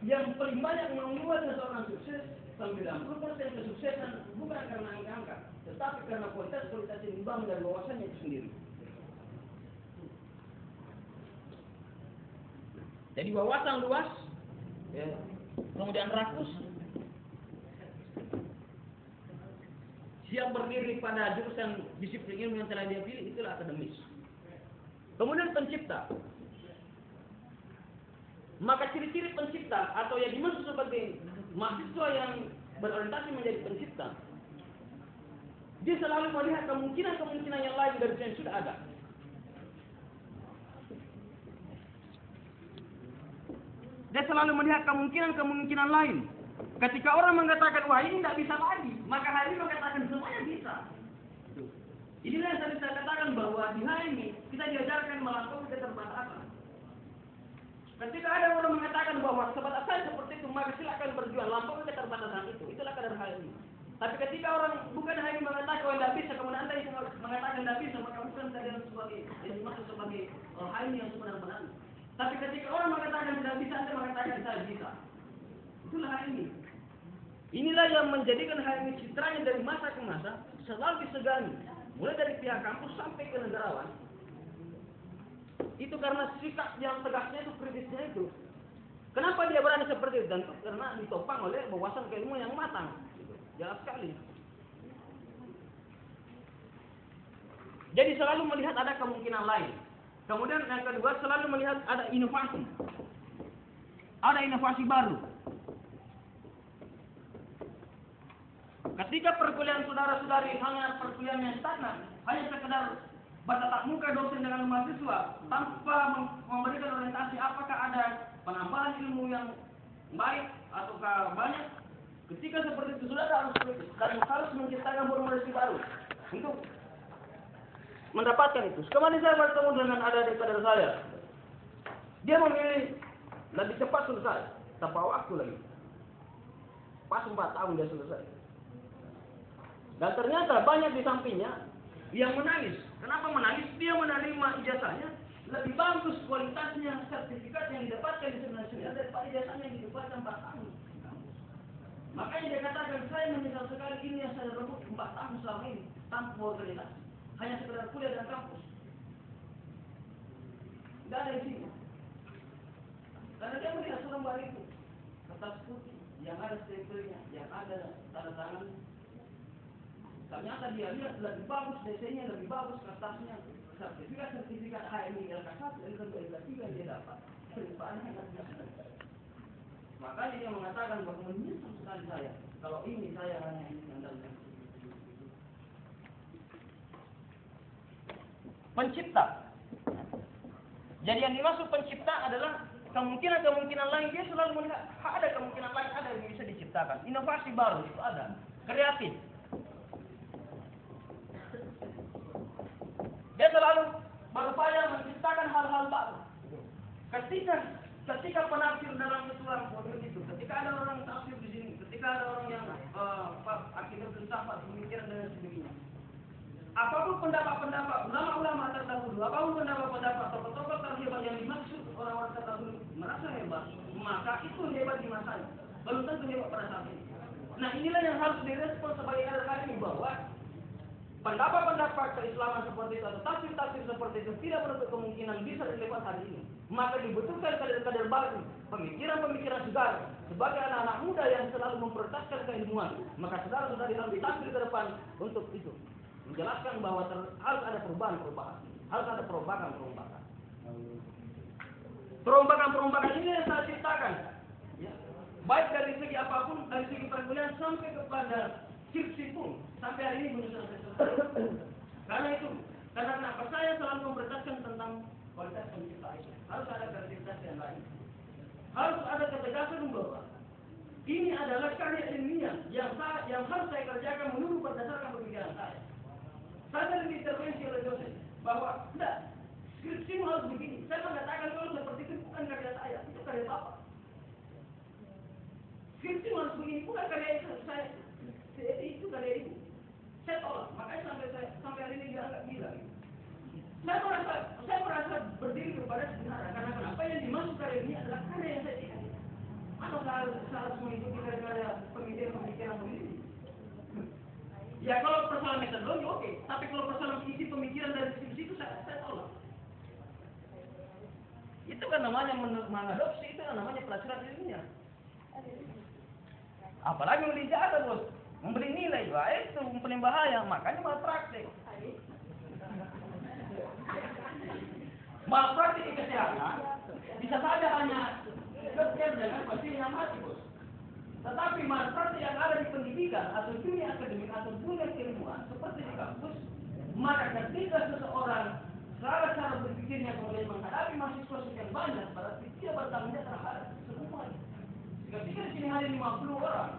yang paling banyak membuat seseorang sukses 90% kesuksesan bukan karena angka-angka, tetapi karena kualitas yang dibangun dari wawasannya itu sendiri. Jadi wawasan luas, kemudian rakus, siap berdiri pada jurusan disiplin ilmu yang telah dia pilih, itulah akademis. Kemudian pencipta. Maka ciri-ciri pencipta atau yang dimaksud sebagai mahasiswa yang berorientasi menjadi pencipta Dia selalu melihat kemungkinan-kemungkinan yang lain dari yang sudah ada. Dia selalu melihat kemungkinan-kemungkinan lain. Ketika orang mengatakan, wah ini tidak bisa lagi, maka hari ini mengatakan semuanya bisa. Inilah yang tadi saya katakan bahwa di HMI kita diajarkan melampaui keterbatasan. Ketika ada orang mengatakan bahwa sebatas saya seperti itu, maka silakan berjuang lampaui keterbatasan itu. Itulah kadar HMI. Tapi ketika orang bukan HMI mengatakan oh tidak bisa, kemudian anda yang mengatakan tidak bisa, maka bukan kalian sebagai yang dimaksud sebagai HMI yang sebenar-benarnya. Tapi ketika orang mengatakan tidak bisa, anda mengatakan saya bisa. Itulah HMI. Inilah yang menjadikan HMI citranya dari masa ke masa selalu disegani, mulai dari pihak kampus sampai ke negarawan. Itu karena sikap yang tegasnya itu, kritisnya itu. Kenapa dia berani seperti itu? Dan itu karena ditopang oleh wawasan keilmuan yang matang. Jelas sekali. Jadi selalu melihat ada kemungkinan lain. Kemudian yang kedua selalu melihat ada inovasi. Ada inovasi baru. Ketika perkuliahan saudara-saudari hanya perkuliahan yang stagnan, hanya sekedar bertatap muka dosen dengan mahasiswa tanpa memberikan orientasi apakah ada penambahan ilmu yang baik ataukah banyak. Ketika seperti itu sudah harus kritis dan harus menciptakan formulasi baru untuk mendapatkan itu. Kemarin saya bertemu dengan adik kader saya. Dia memilih lebih cepat selesai, tanpa waktu lagi. Pas 4 tahun dia selesai. Dan ternyata banyak di sampingnya yang menangis. Kenapa menangis? Dia menerima ijazahnya lebih bagus kualitasnya sertifikat yang didapatkan di sebenarnya daripada ijazahnya yang didapatkan 4 tahun. Makanya dia katakan saya menyesal sekali ini yang saya rebut 4 tahun selama ini tanpa organisasi, hanya sekedar kuliah dan kampus. Tidak ada isinya. Karena dia melihat lembar itu kertas putih yang ada stempelnya, yang ada tanda tangan. Ternyata dia lihat lebih bagus desainnya, lebih bagus kertasnya, sertifikat HMI LK1, LK2, LK3 yang dia dapat. Makanya dia mengatakan bahwa menyesal sekali saya kalau ini saya hanya ingin mengandalkan pencipta. Jadi yang dimaksud pencipta adalah kemungkinan-kemungkinan lain. Dia selalu melihat ada kemungkinan lain, ada yang bisa diciptakan. Inovasi baru itu ada, kreatif. Dia selalu berupaya menciptakan hal-hal baru. Ketika penafsir dalam Islam itu, ketika ada orang tafsir di sini, ketika ada orang yang akidah filsafat, pemikiran dan sebagainya. Apapun pendapat-pendapat ulama-ulama terdahulu, apapun pendapat-pendapat tokoh-tokoh terhebat yang dimaksud orang-orang terdahulu merasa hebat, maka itu hebat di masanya. Belum tentu hebat pada saat ini. Nah inilah yang harus direspon sebagai kader ini bahwa pendapat-pendapat keislaman seperti itu atau tafsir-tafsir seperti itu tidak menutup kemungkinan bisa relevan hari ini. Maka dibutuhkan kader-kader baru, pemikiran-pemikiran segar sebagai anak-anak muda yang selalu memprioritaskan keilmuan. Maka saudara-saudari harus ditampil ke depan untuk itu. Menjelaskan bahwa harus ada perubahan-perubahan, harus ada perombakan-perombakan. Perombakan-perombakan ini yang saya ciptakan, ya. Baik dari segi apapun, dari segi perkuliahan sampai kepada skripsi pun, sampai hari ini belum selesai. Karena itu, karena kenapa saya selalu memprioritaskan tentang kualitas pencipta itu. Harus ada kreativitas yang lain. Harus ada ketegasan bahwa ini adalah karya ilmiah yang harus saya kerjakan menurut berdasarkan pemikiran saya. Saya lebih intervensi oleh dosen bahwa tidak, skripsi harus begini. Saya mengatakan kalau seperti itu bukan karya saya, itu karya Bapak. Skripsi harus begini, bukan karya saya, itu karya Ibu. Saya tolak, makanya sampai hari ini dianggap gila. Saya merasa berdiri kepada sebenarnya karena kenapa yang dimaksud karya ini adalah karya yang saya ciptakan. Atau saya harus mengikuti karya pemikiran begini. Ya kalau persoalan metodologi oke, tapi kalau persoalan isi pemikiran dari sisi itu saya tolak. Itu kan namanya mengadopsi, itu kan namanya pelajaran ilmiah. Apalagi membeli jasa bos, membeli nilai, wah itu paling bahaya, makanya malah praktek. Malah praktek di kesehatan bisa saja hanya dokter dengan pasien yang mati bos. Tetapi manfaat yang ada di pendidikan atau dunia akademik atau dunia keilmuan seperti di kampus, maka ketika seseorang cara berpikirnya kemudian menghadapi mahasiswa sekian banyak, berarti dia bertanggung jawab terhadap semuanya. Ketika di sini ada 50 orang,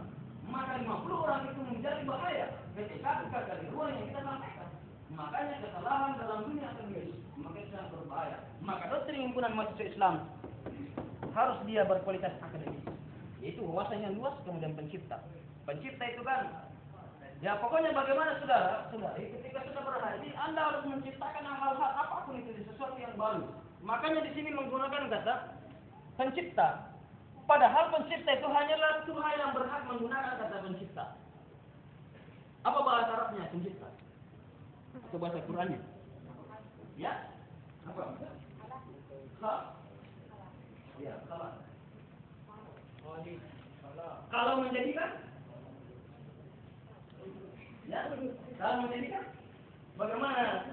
maka 50 orang itu menjadi bahaya ketika kekeliruan yang kita sampaikan. Makanya kesalahan dalam dunia akademik makin sangat berbahaya. Maka doktrin himpunan mahasiswa Islam harus dia berkualitas akademis, yaitu wawasannya luas, kemudian pencipta. Pencipta itu kan, ya pokoknya bagaimana saudara-saudari, ketika sudah berhaji, Anda harus menciptakan hal-hal apapun itu sesuatu yang baru. Makanya di sini menggunakan kata pencipta. Padahal pencipta itu hanyalah Tuhan yang berhak menggunakan kata pencipta. Apa bahasa Arabnya pencipta? Atau bahasa Qurannya? Ya? Apa? Ya, salah. Kalau menjadikan? Ya, kalau menjadikan? Bagaimana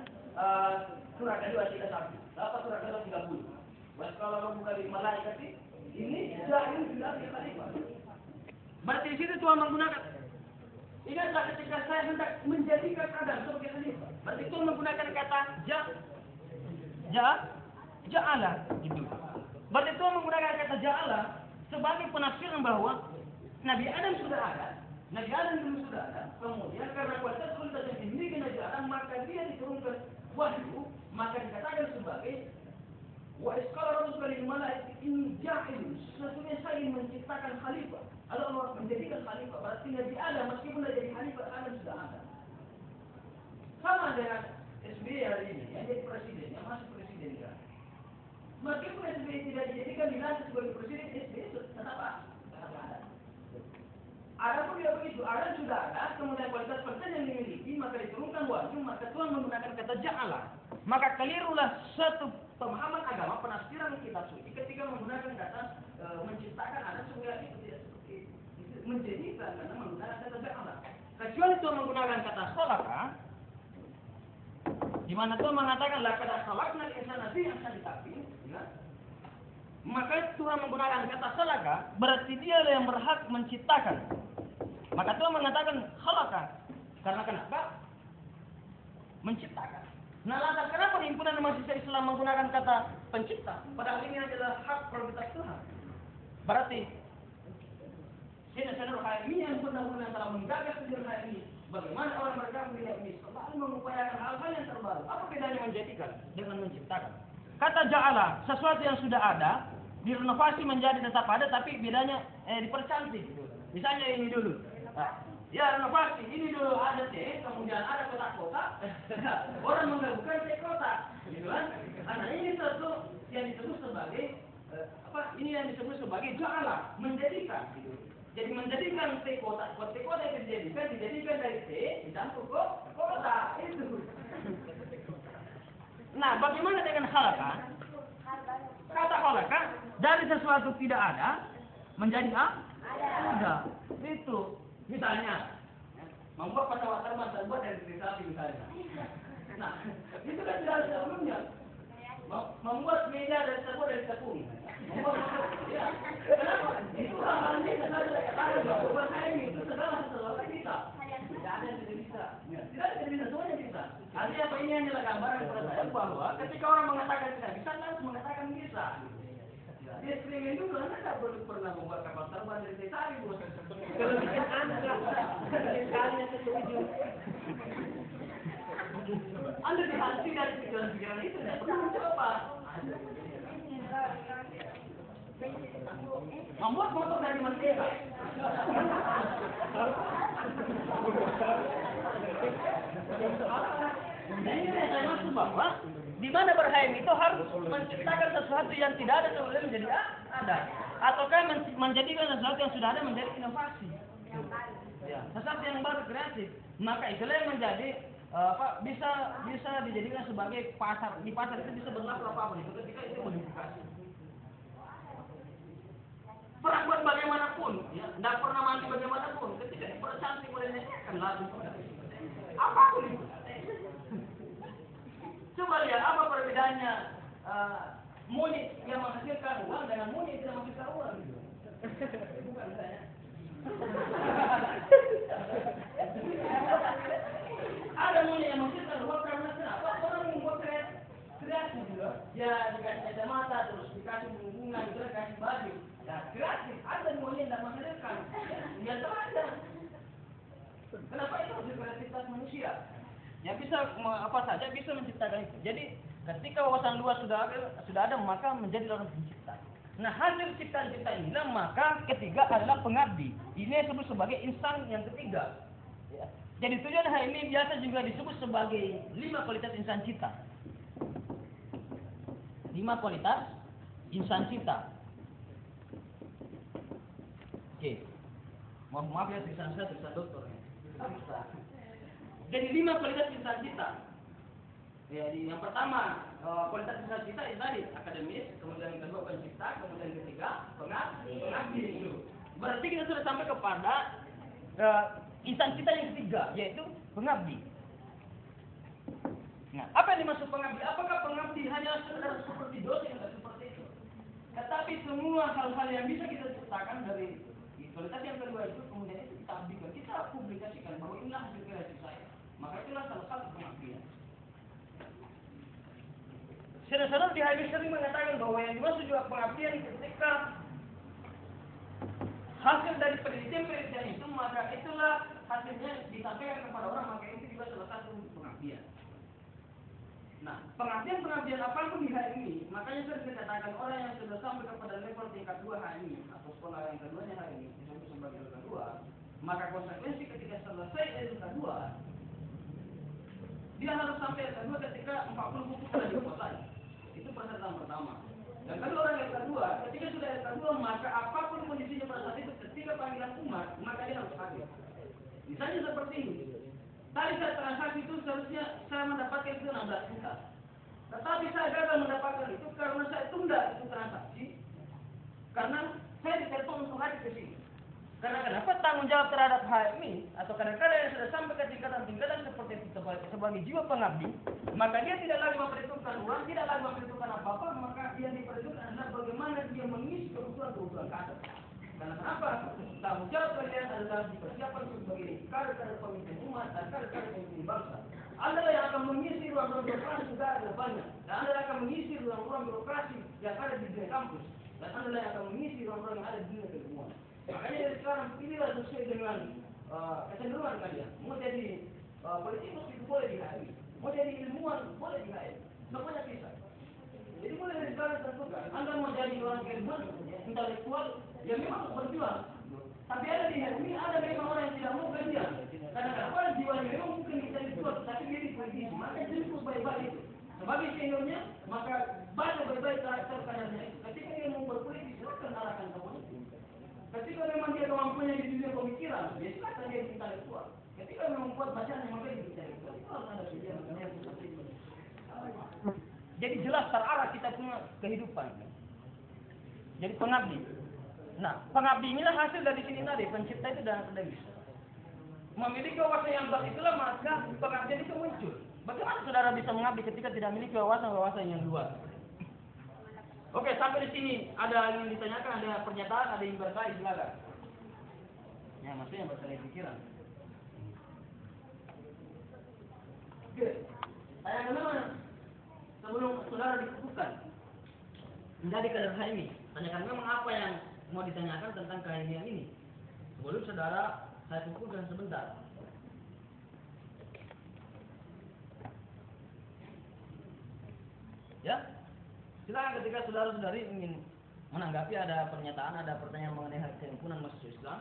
surah kedua 31? Apa surah kedua 30? Waskala buka di malaikat ini sudah khalifah. Berarti di situ Tuhan menggunakan. Ini adalah ketika saya hendak menjadikan Adam sebagai khalifah. Berarti Tuhan menggunakan kata ja'ala gitu. Berarti Tuhan menggunakan kata ja'ala sebagai penafsiran bahwa Nabi Adam sudah ada. Nabi Adam dulu sudah ada. Kemudian karena kualitas yang dimiliki Nabi Adam, maka dia diturunkan wahyu, maka dikatakan sebagai wa iskala rasul lil malaikati inni ja'il, sesungguhnya saya ingin menciptakan khalifah. Allah menjadikan khalifah, berarti Nabi Adam meskipun sudah jadi khalifah, Adam sudah ada. Sama dengan SBY hari ini, yang jadi presiden, yang masih presiden kan. Meskipun SBY tidak dijadikan dilantik sebagai presiden, SBY tetap ada. Ada pun tidak begitu, Adam sudah ada, kemudian kualitas yang dimiliki, maka diturunkan wahyu, maka Tuhan menggunakan kata ja'ala. Maka kelirulah satu pemahaman agama, penafsiran kitab suci ketika menggunakan kata menciptakan Adam sebagai itu tidak seperti menjadikan, karena menggunakan kata ja'ala. Kecuali Tuhan menggunakan kata khalaqa, di mana Tuhan mengatakan laqad khalaqnal insana fi ahsani taqwim, ya. Maka Tuhan menggunakan kata khalaqa, berarti dia yang berhak menciptakan. Maka Tuhan mengatakan khalaqa. Karena kenapa? Menciptakan. Nah, lantas kenapa himpunan mahasiswa Islam menggunakan kata pencipta? Padahal ini adalah hak prerogatif Tuhan. Berarti Sayyidina HMI yang benar-benar telah menggagas tujuan HMI, bagaimana orang bergabung di HMI selalu mengupayakan hal-hal yang terbaru. Apa bedanya menjadikan dengan menciptakan? Kata ja'ala, sesuatu yang sudah ada direnovasi menjadi tetap ada, tapi bedanya dipercantik. Misalnya ini dulu. Ya renovasi, ini dulu ada T, kemudian ada kotak-kotak, orang menggabungkan T kotak, gitu kan? Karena ini satu yang disebut sebagai ini yang disebut sebagai ja'ala, menjadikan, gitu. Jadi menjadikan T kotak yang dijadikan dari T dicampur kotak itu. Nah, bagaimana dengan khalaqa? Kata khalaqa dari sesuatu tidak ada menjadi ada. Itu. Misalnya, membuat pesawat terbang terbuat dari sapi misalnya. Nah, itu kan tidak ada sebelumnya. Membuat meja terbuat dari tepung. Ya. Kenapa? Itu hal-hal ini saja bukan ini itu segala sesuatu kita. Tidak ada yang tidak bisa. Tidak ada yang bisa, semuanya bisa. Artinya apa, ini hanyalah gambaran kepada saya bahwa ketika orang mengatakan tidak bisa, harus mengatakan bisa. Dia eksperimen dulu, Anda tidak perlu pernah membuat kapal terbang dari Tesari, bos. Kelebihan Anda, sekalinya setuju. Anda dihati dari pikiran-pikiran itu, tidak perlu mencoba. Membuat motor dari mentega. Nah, ini saya maksud bahwa di mana berhaim itu harus menciptakan sesuatu yang tidak ada kemudian menjadi ada, ataukah menjadikan sesuatu yang sudah ada menjadi inovasi, ya, sesuatu yang baru kreatif. Maka itulah yang menjadi bisa dijadikan sebagai pasar. Di pasar itu bisa berlaku apapun itu ketika itu modifikasi. Perangkat bagaimanapun, ya, tidak pernah mandi bagaimanapun, ketika dipercantik oleh akan lalu apapun itu. Coba lihat apa perbedaannya monit yang menghasilkan uang dengan monit yang menghasilkan uang. Bukan saya. dia dikasih kacamata, terus dikasih bunga, dikasih baju. Ya gratis, ada semuanya tidak menghadirkan. Ya saja. Kenapa itu harus kreativitas manusia? Yang bisa apa saja bisa menciptakan itu. Jadi ketika wawasan luas sudah ada maka menjadi orang pencipta. Nah hasil ciptaan-ciptaan inilah maka ketiga adalah pengabdi. Ini disebut sebagai insan yang ketiga. Ya. Jadi tujuan HMI biasa juga disebut sebagai 5 kualitas insan cipta. 5 kualitas insan cipta. Oke. Maaf ya tulisan saya tulisan dokter. Jadi 5 kualitas insan cipta. Jadi yang pertama kualitas insan cipta itu tadi akademis, kemudian yang kedua pencipta, kemudian yang ketiga pengabdi itu. Berarti kita sudah sampai kepada insan cipta yang ketiga yaitu pengabdi. Nah, apa yang dimaksud pengabdi? Apakah pengabdi hanya sekedar seperti dosen atau seperti itu? Tetapi semua hal-hal yang bisa kita ciptakan dari kualitas yang kedua itu kemudian itu kita abdikan, kita publikasikan bahwa inilah hasil kreasi saya. Maka itulah salah satu pengabdian. Saudara-saudara di hadis sering mengatakan bahwa yang dimaksud juga pengabdian ketika hasil dari penelitian itu maka itulah hasilnya disampaikan kepada orang, maka itu juga salah satu pengabdian. Nah, pengabdian apapun di HMI, makanya sering dikatakan orang yang sudah sampai kepada level tingkat 2 HMI atau sekolah yang keduanya HMI disebut sebagai level 2, maka konsekuensi ketika selesai level 2 dia harus sampai level 2 ketika 40 buku sudah dikuasai. Itu persyaratan pertama. Dan kalau orang yang kedua, ketika sudah yang kedua, maka apapun kondisinya pada saat itu, ketika panggilan umat, maka dia harus hadir. Misalnya seperti ini. Tadi saya transaksi itu seharusnya saya mendapatkan itu 16 juta. Tetapi saya gagal mendapatkan itu karena saya tunda itu transaksi. Karena saya ditelepon untuk hadir ke sini. Karena kenapa tanggung jawab terhadap HMI atau kadang-kadang yang sudah sampai ke tingkatan seperti itu sebagai jiwa pengabdi, maka dia tidak lagi memperhitungkan uang, tidak lagi memperhitungkan apa-apa, maka dia diperhitungkan adalah bagaimana dia mengisi kebutuhan kader. Karena kenapa? Tanggung jawab kalian adalah dipersiapkan sebagai kader-kader pemimpin umat dan kader-kader pemimpin bangsa. Anda yang akan mengisi ruang-ruang birokrasi negara ada banyak, dan Anda akan mengisi ruang-ruang birokrasi yang ada di dunia kampus, dan Anda yang akan mengisi ruang-ruang yang ada di dunia keilmuan. Makanya dari sekarang pilihlah sesuai dengan kecenderungan kalian. Mau jadi politikus itu boleh di HMI, mau jadi ilmuwan boleh di HMI, semuanya bisa. Jadi mulai dari sekarang tentukan, Anda mau jadi orang ilmuwan, intelektual, ya memang berjuang. Tapi ada di HMI, ada memang orang yang tidak mau kerja. Karena kadang-kadang jiwanya memang bukan intelektual, tapi dia di politisi. Maka jemput baik-baik itu. Sebagai seniornya, maka baca baik-baik karakter-kadernya itu. Ketika dia mau berpolitik, silakan arahkan ke politik. Ketika memang dia kemampuannya di dunia pemikiran, ya silakan dia di intelektual. Ketika memang kuat bacaan, maka dia di intelektual. Itu harus ada pilihan yang seperti itu. Jadi jelas terarah kita punya kehidupan. Jadi pengabdi. Nah, pengabdi inilah hasil dari sini tadi, pencipta itu dan akademis. Memiliki wawasan yang luas itulah maka pengabdian itu muncul. Bagaimana saudara bisa mengabdi ketika tidak memiliki wawasan yang luas? Oke, sampai di sini ada yang ditanyakan, ada pernyataan, ada yang berkait, silakan. Ya, maksudnya berkait pikiran. Oke, tanyakan memang sebelum saudara dikukuhkan menjadi kader HMI, tanyakan memang apa yang mau ditanyakan tentang KHMI ini. Sebelum saudara saya kukuhkan sebentar. Ya, silakan ketika saudara-saudari ingin menanggapi ada pernyataan, ada pertanyaan mengenai hak kehimpunan mahasiswa Islam,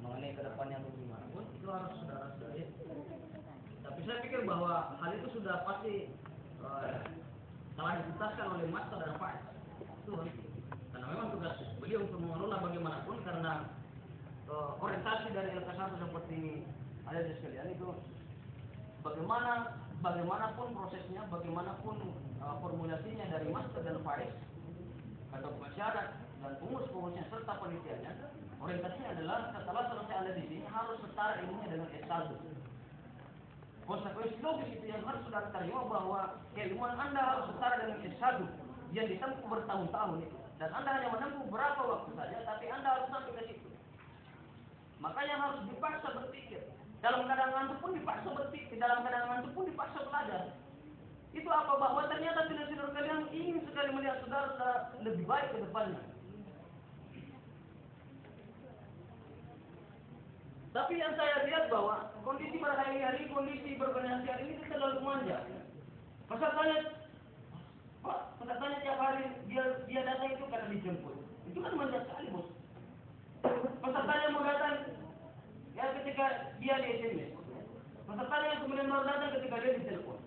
mengenai ke depannya atau gimana pun, itu harus saudara-saudari. Tapi saya pikir bahwa hal itu sudah pasti telah diputuskan oleh Master dan Faiz. Itu karena memang tugas beliau untuk mengelola bagaimanapun, karena orientasi dari LK1 seperti ada di sekalian itu bagaimanapun prosesnya, bagaimanapun formulasinya dari Master dan Faiz atau masyarakat dan pengurus-pengurusnya serta penelitiannya, orientasinya adalah setelah selesai Anda di sini harus setara ilmunya dengan S1. Konsekuensi logis itu yang harus saudara terima bahwa keilmuan Anda harus setara dengan S1 yang ditempuh bertahun-tahun itu. Dan Anda hanya menempuh berapa waktu saja, tapi Anda harus sampai ke situ. Makanya harus dipaksa berpikir. Dalam keadaan ngantuk pun dipaksa berpikir, dalam keadaan ngantuk pun dipaksa belajar. Itu apa? Bahwa ternyata saudara-saudara kalian ingin sekali melihat saudara-saudara lebih baik ke depannya. Tapi yang saya lihat bahwa kondisi pada hari ini, kondisi berorganisasi hari ini terlalu manja. Pesertanya tiap hari dia datang itu karena dijemput. Itu kan manja sekali, bos. Pesertanya mau datang ya ketika dia di SMS. Pesertanya yang kemudian baru datang ketika dia ditelepon.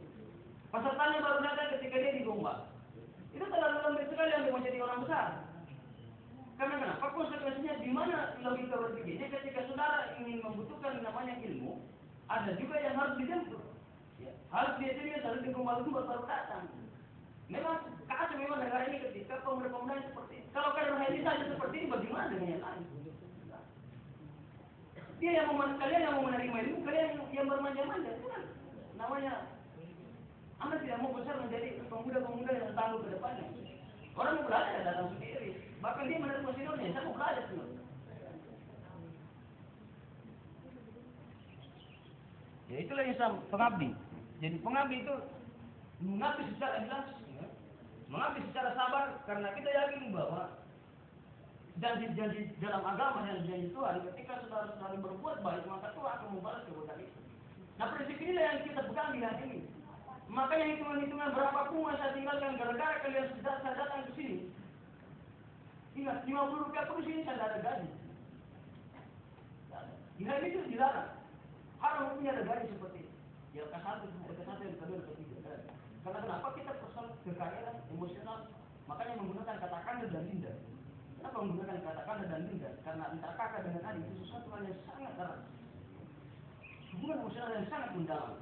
Pesertanya baru datang ketika dia digombal. Itu terlalu lambat sekali untuk menjadi orang besar. Karena kenapa? Konsekuensinya di mana logika berpikirnya ketika saudara ingin membutuhkan namanya ilmu, ada juga yang harus dijemput. Ya, harus dia harus digombal baru datang. Memang kacau memang negara ini ketika pemuda-pemuda seperti ini. Kalau kader ini saja seperti ini, bagaimana dengan yang lain? Dia yang kalian yang mau menerima ilmu, kalian yang bermanja-manja, itu kan namanya Anda tidak mau besar menjadi pemuda-pemuda yang tangguh ke depannya. Orang mau belajar datang sendiri, bahkan dia menerima seniornya, saya mau belajar senior. Ya itulah Islam pengabdi. Jadi pengabdi itu mengabdi secara jelas, ya. Mengabdi secara sabar, karena kita yakin bahwa janji-janji dalam agama dan janji Tuhan, ketika saudara-saudara berbuat baik, maka Tuhan akan membalas kebaikan itu. Nah prinsip inilah yang kita pegang di hari ini. Makanya hitungan-hitungan berapa bunga saya tinggalkan gara-gara kalian sudah saya datang ke sini. Ingat, 50 rupiah per sini saya ada gaji. Di hari itu dilarang. Haram punya ada gaji seperti ini. Ya ke-1, ke-1, yang kedua, ke-3. Karena kenapa kita persoal kekayaan emosional? Makanya menggunakan kata kanda dan linda. Kenapa menggunakan kata kanda dan linda? Karena antara kakak dengan adik itu sesuatu hal yang sangat erat. Hubungan emosional yang sangat mendalam.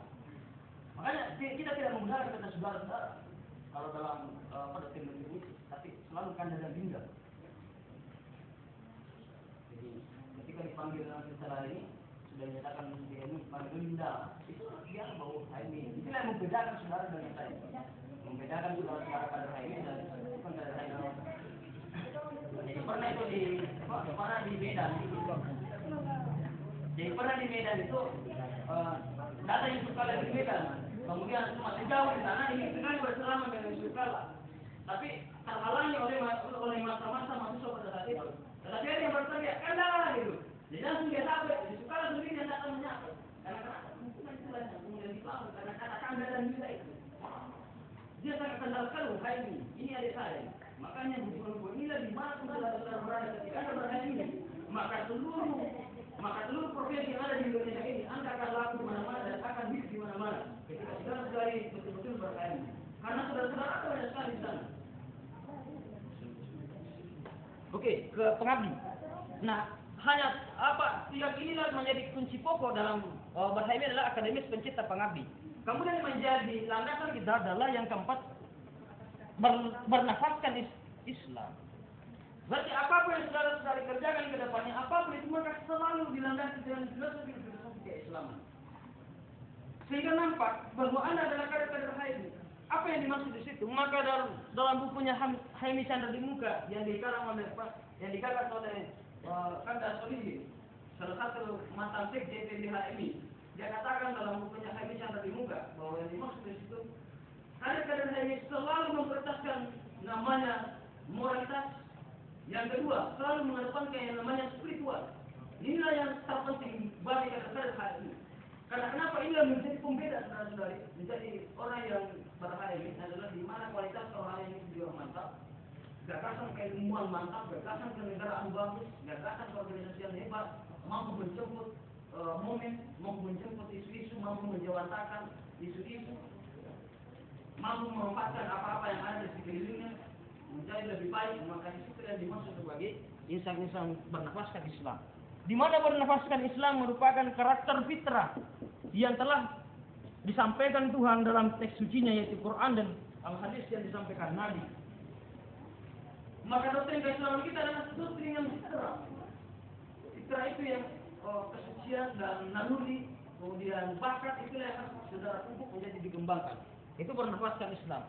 Makanya kita tidak menggunakan kata saudara-saudara kalau dalam pada tim ini, tapi selalu kanda dan linda. Jadi ketika dipanggil dalam setelah ini sudah dinyatakan dia ini panggil linda, itu dia bahwa ini. Itulah yang membedakan saudara dengan saya. Membedakan saudara-saudara kader ini dan bukan kader ini. Jadi pernah itu di Medan. Jadi pernah di Medan itu data yang suka di Medan. Kemudian masih jauh di sana ini sekali berselama dengan Yusukala, tapi terhalangi oleh masa-masa mahasiswa pada saat itu. Tetapi ada yang berteriak kanda gitu. Jadi langsung dia sampai Yusukala sendiri yang datang menyapa. Karena kenapa? Mungkin itulah yang kemudian dilakukan karena kata kanda dan juga itu. Dia sangat kenal sekali wahai ini adik saya. Makanya buku-buku inilah di mana saudara-saudara berada ketika Anda berada ini. Maka seluruh profesi yang ada di Indonesia ini Anda akan laku di mana-mana dan akan hidup di mana-mana. Ketika saudara-saudara betul-betul berada. Karena saudara-saudara ada banyak sekali di sana. Oke, ke pengabdi. Nah, hanya apa? Tiga inilah menjadi kunci pokok dalam bahasa ini adalah akademis pencipta pengabdi. Kemudian menjadi landasan kita adalah yang keempat bernafaskan Islam. Berarti apapun yang saudara-saudara kerjakan ke depannya, apapun itu maka selalu dilandasi dengan filosofi keislaman. Sehingga nampak bahwa Anda adalah kader-kader Haimi. Apa yang dimaksud di situ? Maka dalam bukunya Haimi Chandra di Muka yang dikarang oleh Kanda Solihin, salah satu mantan sekjen di Haimi, dia katakan dalam bukunya Haimi Chandra di Muka bahwa yang dimaksud di situ kader-kader Haimi selalu mempertaskan namanya moralitas. Yang kedua, selalu mengedepankan yang namanya spiritual. Inilah yang terpenting bagi kader-kader Haimi. Karena kenapa inilah menjadi pembeda saudara-saudari, menjadi orang yang berhari ini adalah di mana kualitas orang ini juga mantap, gagasan keilmuan mantap, gagasan kenegaraan bagus, gagasan organisasi yang hebat, mampu menjemput mampu menjemput isu-isu, mampu menjawantakan isu-isu, mampu memanfaatkan apa-apa yang ada di sekelilingnya menjadi lebih baik. Maka itu yang dimaksud sebagai insan-insan bernafaskan Islam. Di mana bernafaskan Islam merupakan karakter fitrah yang telah disampaikan Tuhan dalam teks sucinya yaitu Quran dan al-hadis yang disampaikan Nabi. Maka doktrin keislaman kita adalah doktrin yang fitrah. Fitrah itu yang kesucian dan naluri, kemudian bakat, itulah yang harus saudara pupuk menjadi dikembangkan. Itu bernafaskan Islam.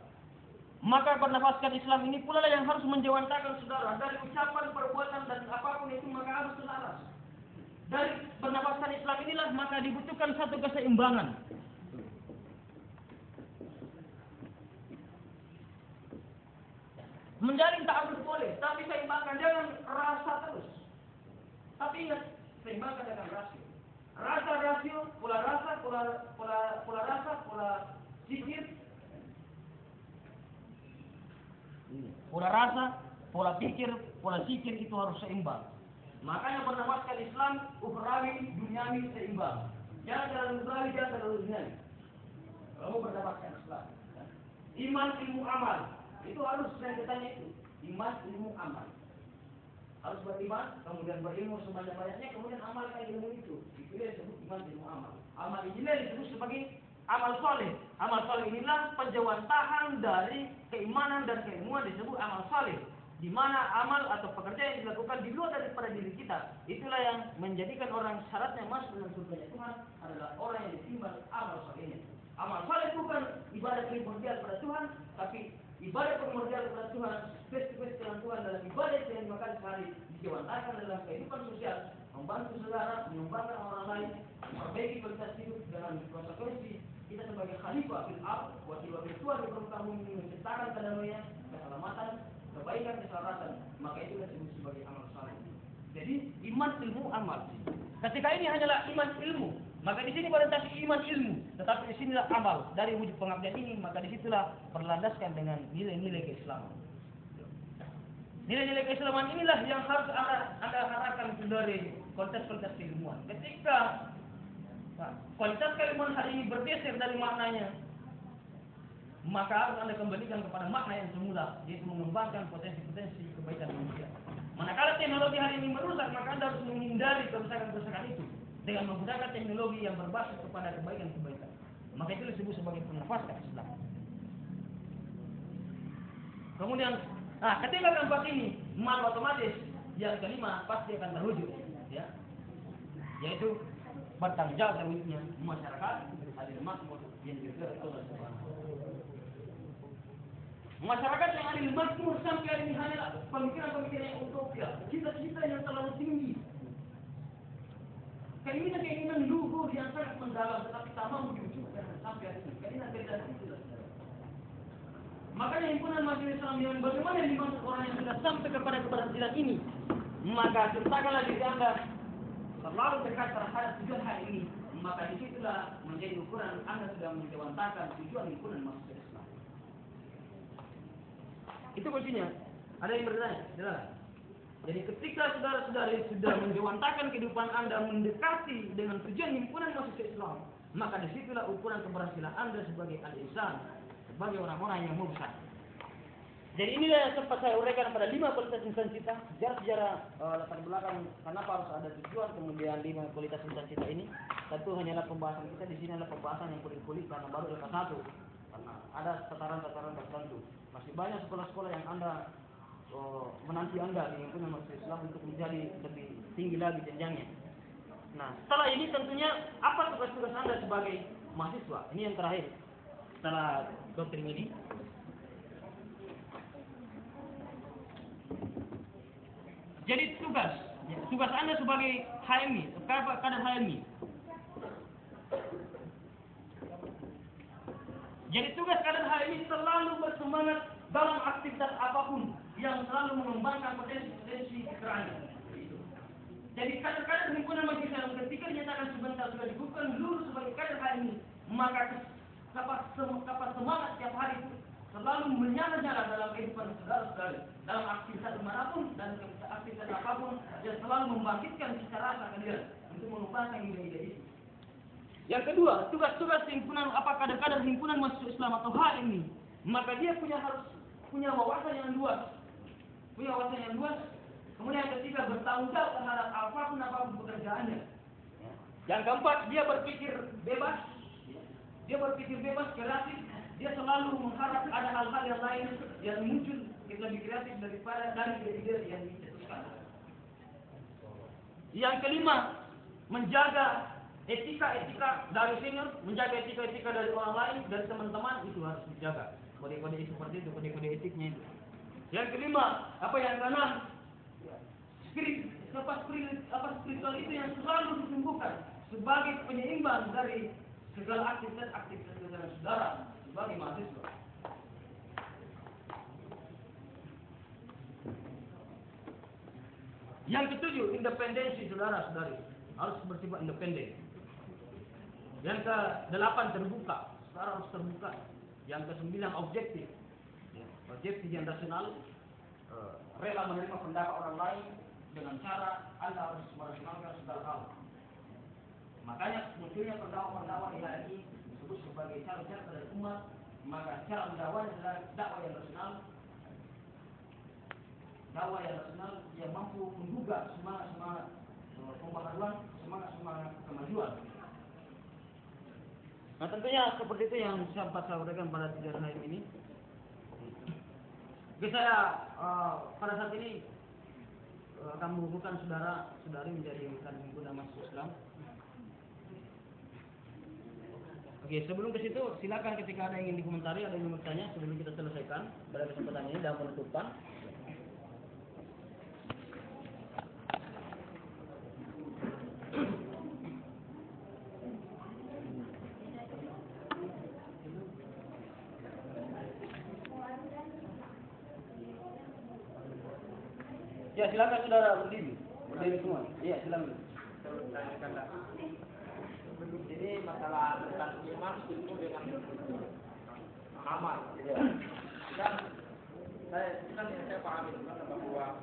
Maka bernafaskan Islam ini pula yang harus menjawantakan saudara dari ucapan, perbuatan dan apapun itu maka harus selaras. Dari bernafaskan Islam inilah maka dibutuhkan satu keseimbangan. Menjalin ta'aruf boleh, tapi seimbangkan jangan rasa terus. Tapi ingat, seimbangkan dengan rasio. Rasio, pola rasa, pola pikir. Pola rasa, pola pikir, pola sikir itu harus seimbang. Makanya bernamakan Islam ukhrawi, duniawi seimbang. Jangan terlalu ukhrawi, jangan terlalu duniawi. Kamu bernamakan Islam. Iman, ilmu, amal. Itu harus saya tanya itu. Iman, ilmu, amal. Harus beriman, kemudian berilmu sebanyak-banyaknya, kemudian amalkan ilmu itu. Itulah disebut iman, ilmu, amal. Amal inilah disebut sebagai amal soleh. Amal soleh inilah penjawantahan dari keimanan dan keilmuan disebut amal soleh. Di mana amal atau pekerjaan yang dilakukan di luar daripada diri kita, itulah yang menjadikan orang syaratnya masuk dalam surganya Tuhan adalah orang yang ditimbang amal solehnya. Amal soleh bukan ibadah primordial pada Tuhan, tapi ibadah primordial kepada Tuhan, face-to-face dengan Tuhan dalam ibadah yang dimakan sehari, dijawantakan dalam kehidupan sosial, membantu saudara, mengembangkan orang lain, memperbaiki kualitas hidup dengan konsekuensi kita sebagai khalifah fil ardh, wakil-wakil Tuhan di permukaan bumi menciptakan kedamaian, keselamatan, kebaikan, keselarasan, maka itu disebut sebagai amal saleh. Jadi iman, ilmu, amal. Ketika ini hanyalah iman, ilmu, maka di sini berorientasi iman, ilmu, tetapi di sinilah amal dari wujud pengabdian ini, maka disitulah berlandaskan dengan nilai-nilai keislaman. Nilai-nilai keislaman inilah yang harus Anda harapkan dari kualitas-kualitas keilmuan. Ketika kualitas keilmuan hari ini bergeser dari maknanya, maka harus Anda kembalikan kepada makna yang semula, yaitu mengembangkan potensi-potensi kebaikan manusia. Manakala teknologi hari ini merusak, maka Anda harus menghindari kerusakan-kerusakan itu dengan menggunakan teknologi yang berbasis kepada kebaikan-kebaikan. Maka itu disebut sebagai penafaskan Islam. Kemudian, ketika keempat ini, maka otomatis yang kelima pasti akan terwujud, ya, yaitu bertanggung jawab terwujudnya masyarakat adil makmur yang digerak oleh Tuhan. Masyarakat yang adil makmur sampai hari ini hanyalah pemikiran-pemikiran yang utopia, cita-cita yang terlalu tinggi, keinginan-keinginan luhur yang sangat mendalam, tetapi tak mampu diwujudkan sampai hari ini. Keinginan-keinginan itu. Makanya himpunan Majelis Islam yang bagaimana yang dimaksud orang yang sudah sampai kepada keberhasilan ini, maka ceritakanlah diri Anda selalu dekat terhadap tujuan hari ini, maka disitulah menjadi ukuran Anda sudah menjawantakan tujuan himpunan Majelis Islam. Itu kuncinya. Ada yang bertanya? Jelas. Jadi ketika saudara-saudari sudah menjawantakan kehidupan Anda mendekati dengan tujuan himpunan Majelis Islam, maka disitulah ukuran keberhasilan Anda sebagai al-insan, sebagai orang-orang yang mubsar. Jadi inilah yang sempat saya uraikan pada 5 kualitas insan cita, sejarah latar belakang kenapa harus ada tujuan, kemudian 5 kualitas insan cita ini. Tentu hanyalah pembahasan kita di sini adalah pembahasan yang kulit-kulit karena baru level 1. Karena ada tataran-tataran tertentu. Masih banyak sekolah-sekolah yang Anda menanti Anda di himpunan Majelis Islam untuk menjadi lebih tinggi lagi jenjangnya. Nah, setelah ini tentunya apa tugas-tugas Anda sebagai mahasiswa? Ini yang terakhir. Setelah doktrin ini, jadi tugas Anda sebagai HMI, kader HMI. Jadi tugas kader HMI selalu bersemangat dalam aktivitas apapun yang selalu mengembangkan potensi keterangan. Jadi kader-kader himpunan Majelis Islam ketika dinyatakan sebentar sudah dibutuhkan lulus sebagai kader HMI, maka kapan semangat setiap hari itu selalu menyala-nyala dalam kehidupan saudara-saudari, dalam aktivitas manapun dan aktivitas apapun, dan selalu membangkitkan cita rasa kalian untuk mengembangkan ide-ide itu. Yang kedua, tugas-tugas himpunan kader-kader himpunan Majelis Islam atau HMI, maka dia harus punya wawasan yang luas, Kemudian ketika bertanggung jawab terhadap apapun pekerjaannya. Yang keempat, dia berpikir bebas, kreatif. Dia selalu mengharap ada hal-hal yang lain yang muncul lebih kreatif daripada dari ide-ide yang dicetuskan. Yang kelima, menjaga etika dari senior, menjaga etika dari orang lain, dari teman-teman, itu harus dijaga. Kode-kode seperti itu, kode-kode etiknya itu. Yang kelima, yang keenam, spiritual itu yang selalu ditumbuhkan sebagai penyeimbang dari segala aktivitas saudara sebagai mahasiswa. Yang ketujuh, independensi saudara-saudari harus bersifat independen. Yang ke-8 terbuka, saudara harus terbuka. Yang ke-9 objektif, objektif yang rasional, rela menerima pendapat orang lain dengan cara Anda harus merasionalkan segala hal. Makanya munculnya pendakwah-pendakwah ilahi disebut sebagai cara-cara dari umat. Maka cara mendakwahnya adalah dakwah yang rasional, dakwah yang rasional yang mampu menggugah semangat-semangat pembaharuan, semangat-semangat kemajuan. Nah tentunya seperti itu yang sempat saya sampaikan pada sidang hari ini. Oke, saya pada saat ini akan mengukuhkan saudara-saudari menjadi himpunan mahasiswa Islam. Oke, sebelum ke situ silakan ketika ada yang ingin dikomentari, ada yang ingin bertanya sebelum kita selesaikan pada kesempatan ini dalam penutupan. Ya silakan saudara berdiri semua. Iya silakan. Jadi masalah tentang iman itu dengan amal. Ya. Dan saya pahami bahwa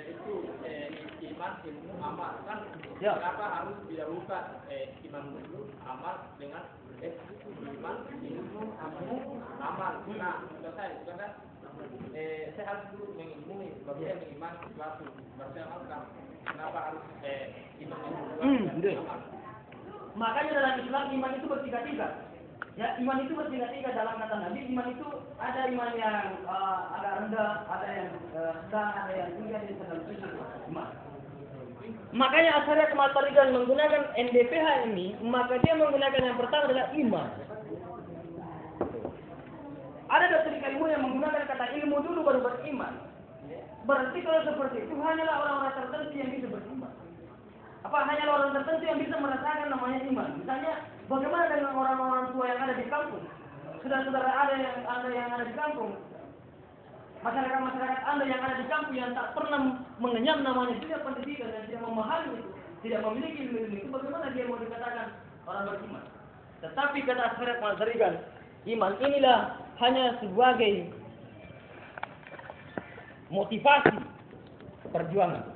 itu iman, ilmu, amal kan. Ya. Kenapa harus didahulukan iman dulu, amal dengan iman, ilmu, amal. Nah, selesai, kan? Saya harus dulu mengilmui, baru saya mengiman sesuatu, baru saya amalkan. Kenapa harus iman dulu, amal? Makanya dalam Islam iman itu bertiga-tiga. Ya, iman itu bertiga-tiga dalam kata Nabi. Iman itu ada iman yang agak rendah, ada yang sedang, ada yang tinggi, ada yang sedang tinggi. Iman. Makanya Asy'ariyah Kematerikan menggunakan NDPH ini, maka dia menggunakan yang pertama adalah iman. Ada doktrin ilmu yang menggunakan kata ilmu dulu baru beriman. Berarti kalau seperti itu hanyalah orang-orang tertentu yang bisa beriman. Apa hanya orang tertentu yang bisa merasakan namanya iman? Misalnya, bagaimana dengan orang-orang tua yang ada di kampung? Saudara-saudara Anda yang ada di kampung, masyarakat Anda yang ada di kampung yang tak pernah mengenyam namanya tidak pendidikan dan tidak memahami itu, tidak memiliki ilmu itu, bagaimana dia mau dikatakan orang beriman? Tetapi kata Asy'ariyah Kematerikan, iman inilah hanya sebagai motivasi perjuangan.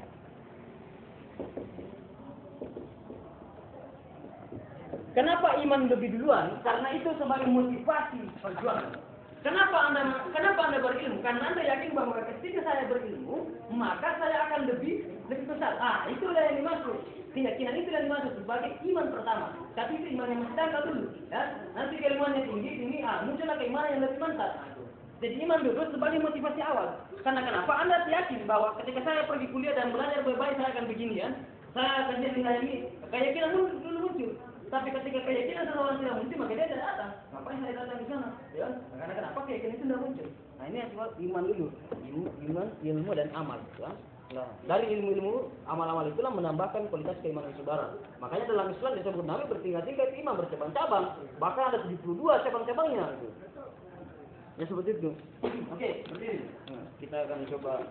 Kenapa iman lebih duluan? Karena itu sebagai motivasi perjuangan. Kenapa Anda berilmu? Karena Anda yakin bahwa ketika saya berilmu, maka saya akan lebih besar. Itulah yang dimaksud. Keyakinan itu yang dimaksud sebagai iman pertama. Tapi itu iman yang masih dangkal dulu. Ya? Nanti keilmuannya tinggi, muncullah keimanan yang lebih mantap. Jadi iman dulu sebagai motivasi awal. Karena kenapa? Anda yakin bahwa ketika saya pergi kuliah dan belajar baik-baik saya akan begini ya. Saya akan jadi ini. Keyakinan dulu muncul. Tapi ketika keyakinan seseorang tidak muncul, maka dia tidak datang. Ngapain saya datang di sana? Ya, karena kenapa keyakinan itu tidak muncul? Nah ini adalah iman dulu, iman, ilmu dan amal. Ya. Nah, dari ilmu-ilmu, amal-amal itulah menambahkan kualitas keimanan saudara. Makanya dalam Islam disebut Nabi bertingkat-tingkat iman bercabang-cabang. Bahkan ada 72 cabang-cabangnya. Gitu. Ya seperti itu. Oke, berdiri. Nah, kita akan coba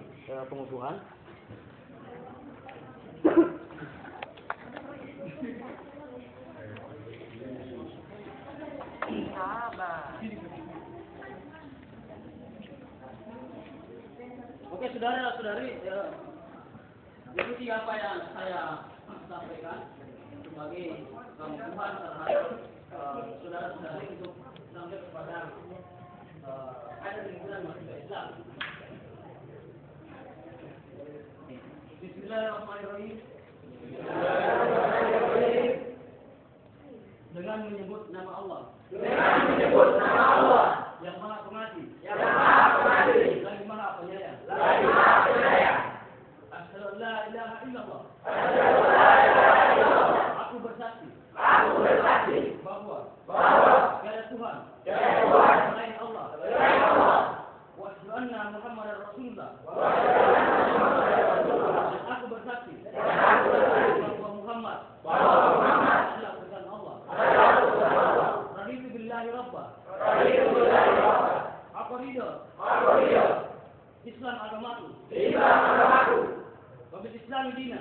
pengukuhan. Oke, saudara-saudari, ikuti apa yang saya sampaikan sebagai pengukuhan terhadap saudara-saudari untuk sampai kepada ada lingkungan mahasiswa Islam. Bismillahirrahmanirrahim. Dengan menyebut nama Allah. Yang Maha Pengasih. Lagi Maha Penyayang. Asyhadu an la ilaha illallah. Aku bersaksi. Bahwa tiada Tuhan. Selain Allah. Wa asyhadu anna Muhammadar Rasulullah. Dan aku bersaksi. Bahwa Muhammad adalah utusan Allah. Raditu billahi rabba. Aku ridho. Islam agamaku. وبالإسلام دينا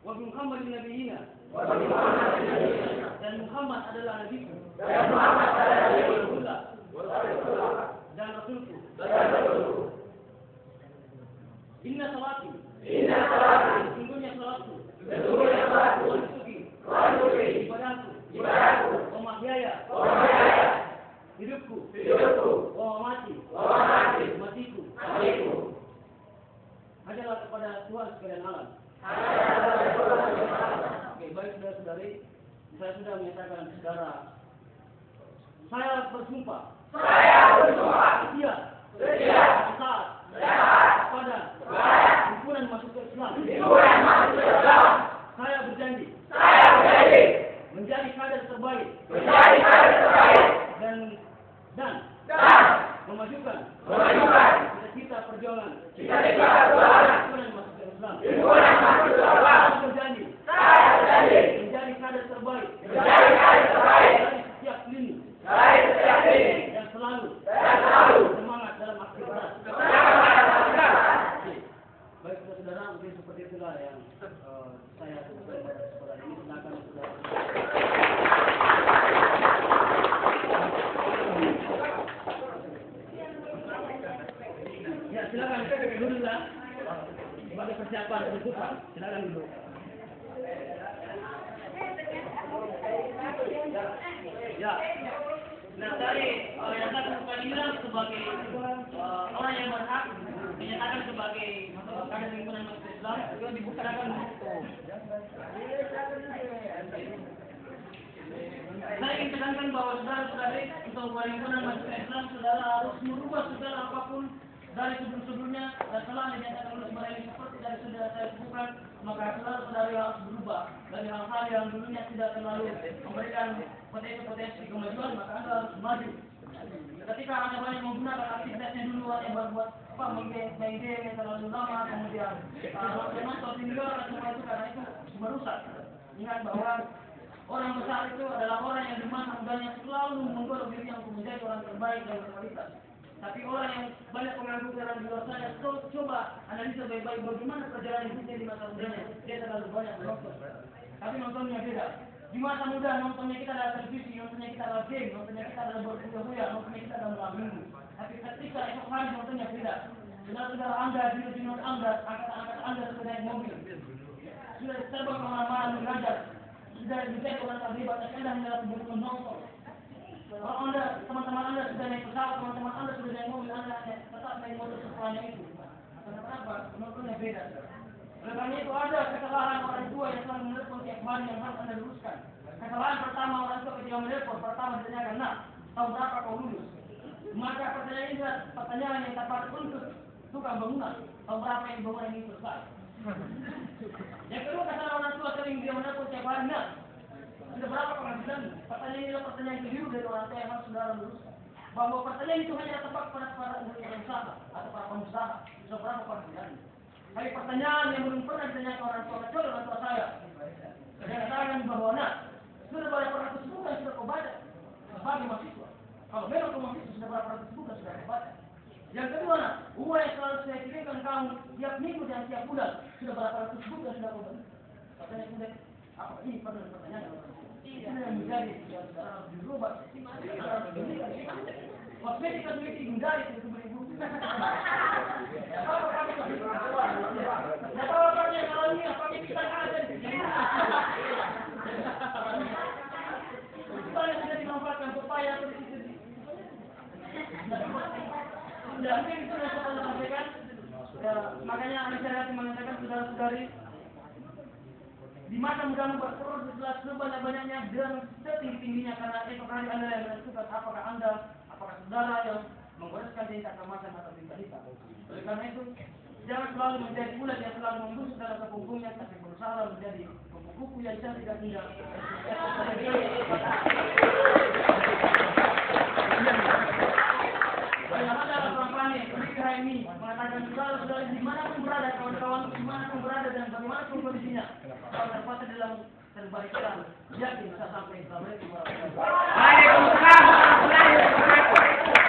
وبمحمد نبينا dan Muhammad adalah nabiku dan rasulku. Inna salati sesungguhnya salatku wa nusuki ibadahku wa mahyaya hidupku wa matiku adalah kepada Tuhan sekalian alam. Oke, baik saudara-saudari, saya sudah menyatakan saudara, saya bersumpah setia taat kepada himpunan masuk ke Islam. Saya berjanji menjadi kader terbaik dan memajukan cita-cita perjuangan himpunan masuk ke Islam. Saya berjanji menjadi kader terbaik dari setiap lini dan selalu semangat dalam aktivitas. Baik saudara, mungkin seperti itulah yang saya sampaikan pada kesempatan ini. Silakan saudara. Ya, silakan dulu lah sebagai persiapan penutupan. Silakan dulu. Ya. Nah, dari yang saya Fadilah sebagai orang yang berhak dinyatakan sebagai kader himpunan masuk Islam juga dibukakan. Saya ingin tekankan bahwa saudara-saudari untuk himpunan masuk Islam, saudara harus merubah segala apapun dari sebelum-sebelumnya dan telah dinyatakan oleh saudara seperti dari sudah saya sebutkan, maka saudara-saudari harus berubah dari hal-hal yang dulunya tidak terlalu memberikan potensi kemajuan, maka Anda harus maju. Ketika Anda banyak menggunakan aktivitasnya dulu, Anda berbuat mengide yang terlalu lama, kemudian menonton tinggal semua itu karena itu merusak. Ingat bahwa orang besar itu adalah orang yang dimana mudahnya selalu menggodok diri yang menjadi orang terbaik dan berkualitas. Tapi orang yang banyak pengangguran di luar sana, coba analisa baik-baik bagaimana perjalanan hidupnya di masa mudanya. Dia terlalu banyak menonton. Tapi nontonnya beda. Di masa muda nontonnya kita adalah televisi, nontonnya kita adalah game, nontonnya kita adalah berkuda-kuda, nontonnya kita adalah malam minggu. Tapi ketika esok hari nontonnya beda. Saudara-saudara Anda, junior Anda, angkat-angkat Anda sudah naik mobil, sudah terbang kemana-mana mengajar, sudah menjadi orang terlibat, Anda hanya menonton. Kalau Anda, teman-teman Anda sudah naik pesawat, teman-teman Anda sudah naik mobil, Anda tetap naik motor setelahnya itu. Kenapa? Nontonnya beda. Oleh karena itu ada kesalahan orang tua yang selalu menelpon tiap hari yang harus Anda luruskan. Kesalahan pertama orang tua ketika menelpon, pertama ditanyakan, nah, tahun berapa kau lulus? Maka pertanyaan yang tepat untuk tukang bangunan, tahun berapa yang bangunan ini selesai? Yang kedua, kesalahan orang tua sering dia menelpon tiap hari, nah, sudah berapa penghasilan? Pertanyaan ini adalah pertanyaan keliru dari orang tua yang harus saudara luruskan. Bahwa pertanyaan itu hanya tepat pada para pengusaha atau para pengusaha. Sudah berapa penghasilan? Tapi pertanyaan yang belum pernah ditanyakan orang tua kecuali orang tua saya. Saya katakan bahwa nah, sudah berapa ratus buku yang sudah kau baca sebagai mahasiswa. Kalau memang kau mahasiswa sudah berapa ratus buku yang sudah kau baca. Yang kedua, nah, uang yang selalu saya kirimkan kamu tiap minggu dan tiap bulan sudah berapa ratus buku yang sudah kau baca. Pertanyaan sudah apa ini pertanyaan? Ini yang menjadi harus dirubah. Kosmetik hindari itu beribu. Sudah dimanfaatkan supaya tidak mungkin itu yang saya sampaikan. Makanya masyarakat mengatakan saudara-saudari di masa mudamu berterus setelah sebanyak-banyaknya dan setinggi-tingginya karena esok hari Anda yang menentukan apakah saudara yang menggoreskan tindak kemasan atau tindak hitam. Oleh karena itu, jangan selalu menjadi ulat yang selalu membusuk dalam kepunggungnya, tapi berusaha menjadi kupu-kupu yang cantik dan indah. Yang ada orang panik, ketika ini mengatakan saudara-saudara dimanapun berada, kawan-kawan dimanapun berada dan bagaimanapun kondisinya, kalau terpatah dalam terbaik Islam, yakin bisa sampai Assalamualaikum warahmatullahi wabarakatuh.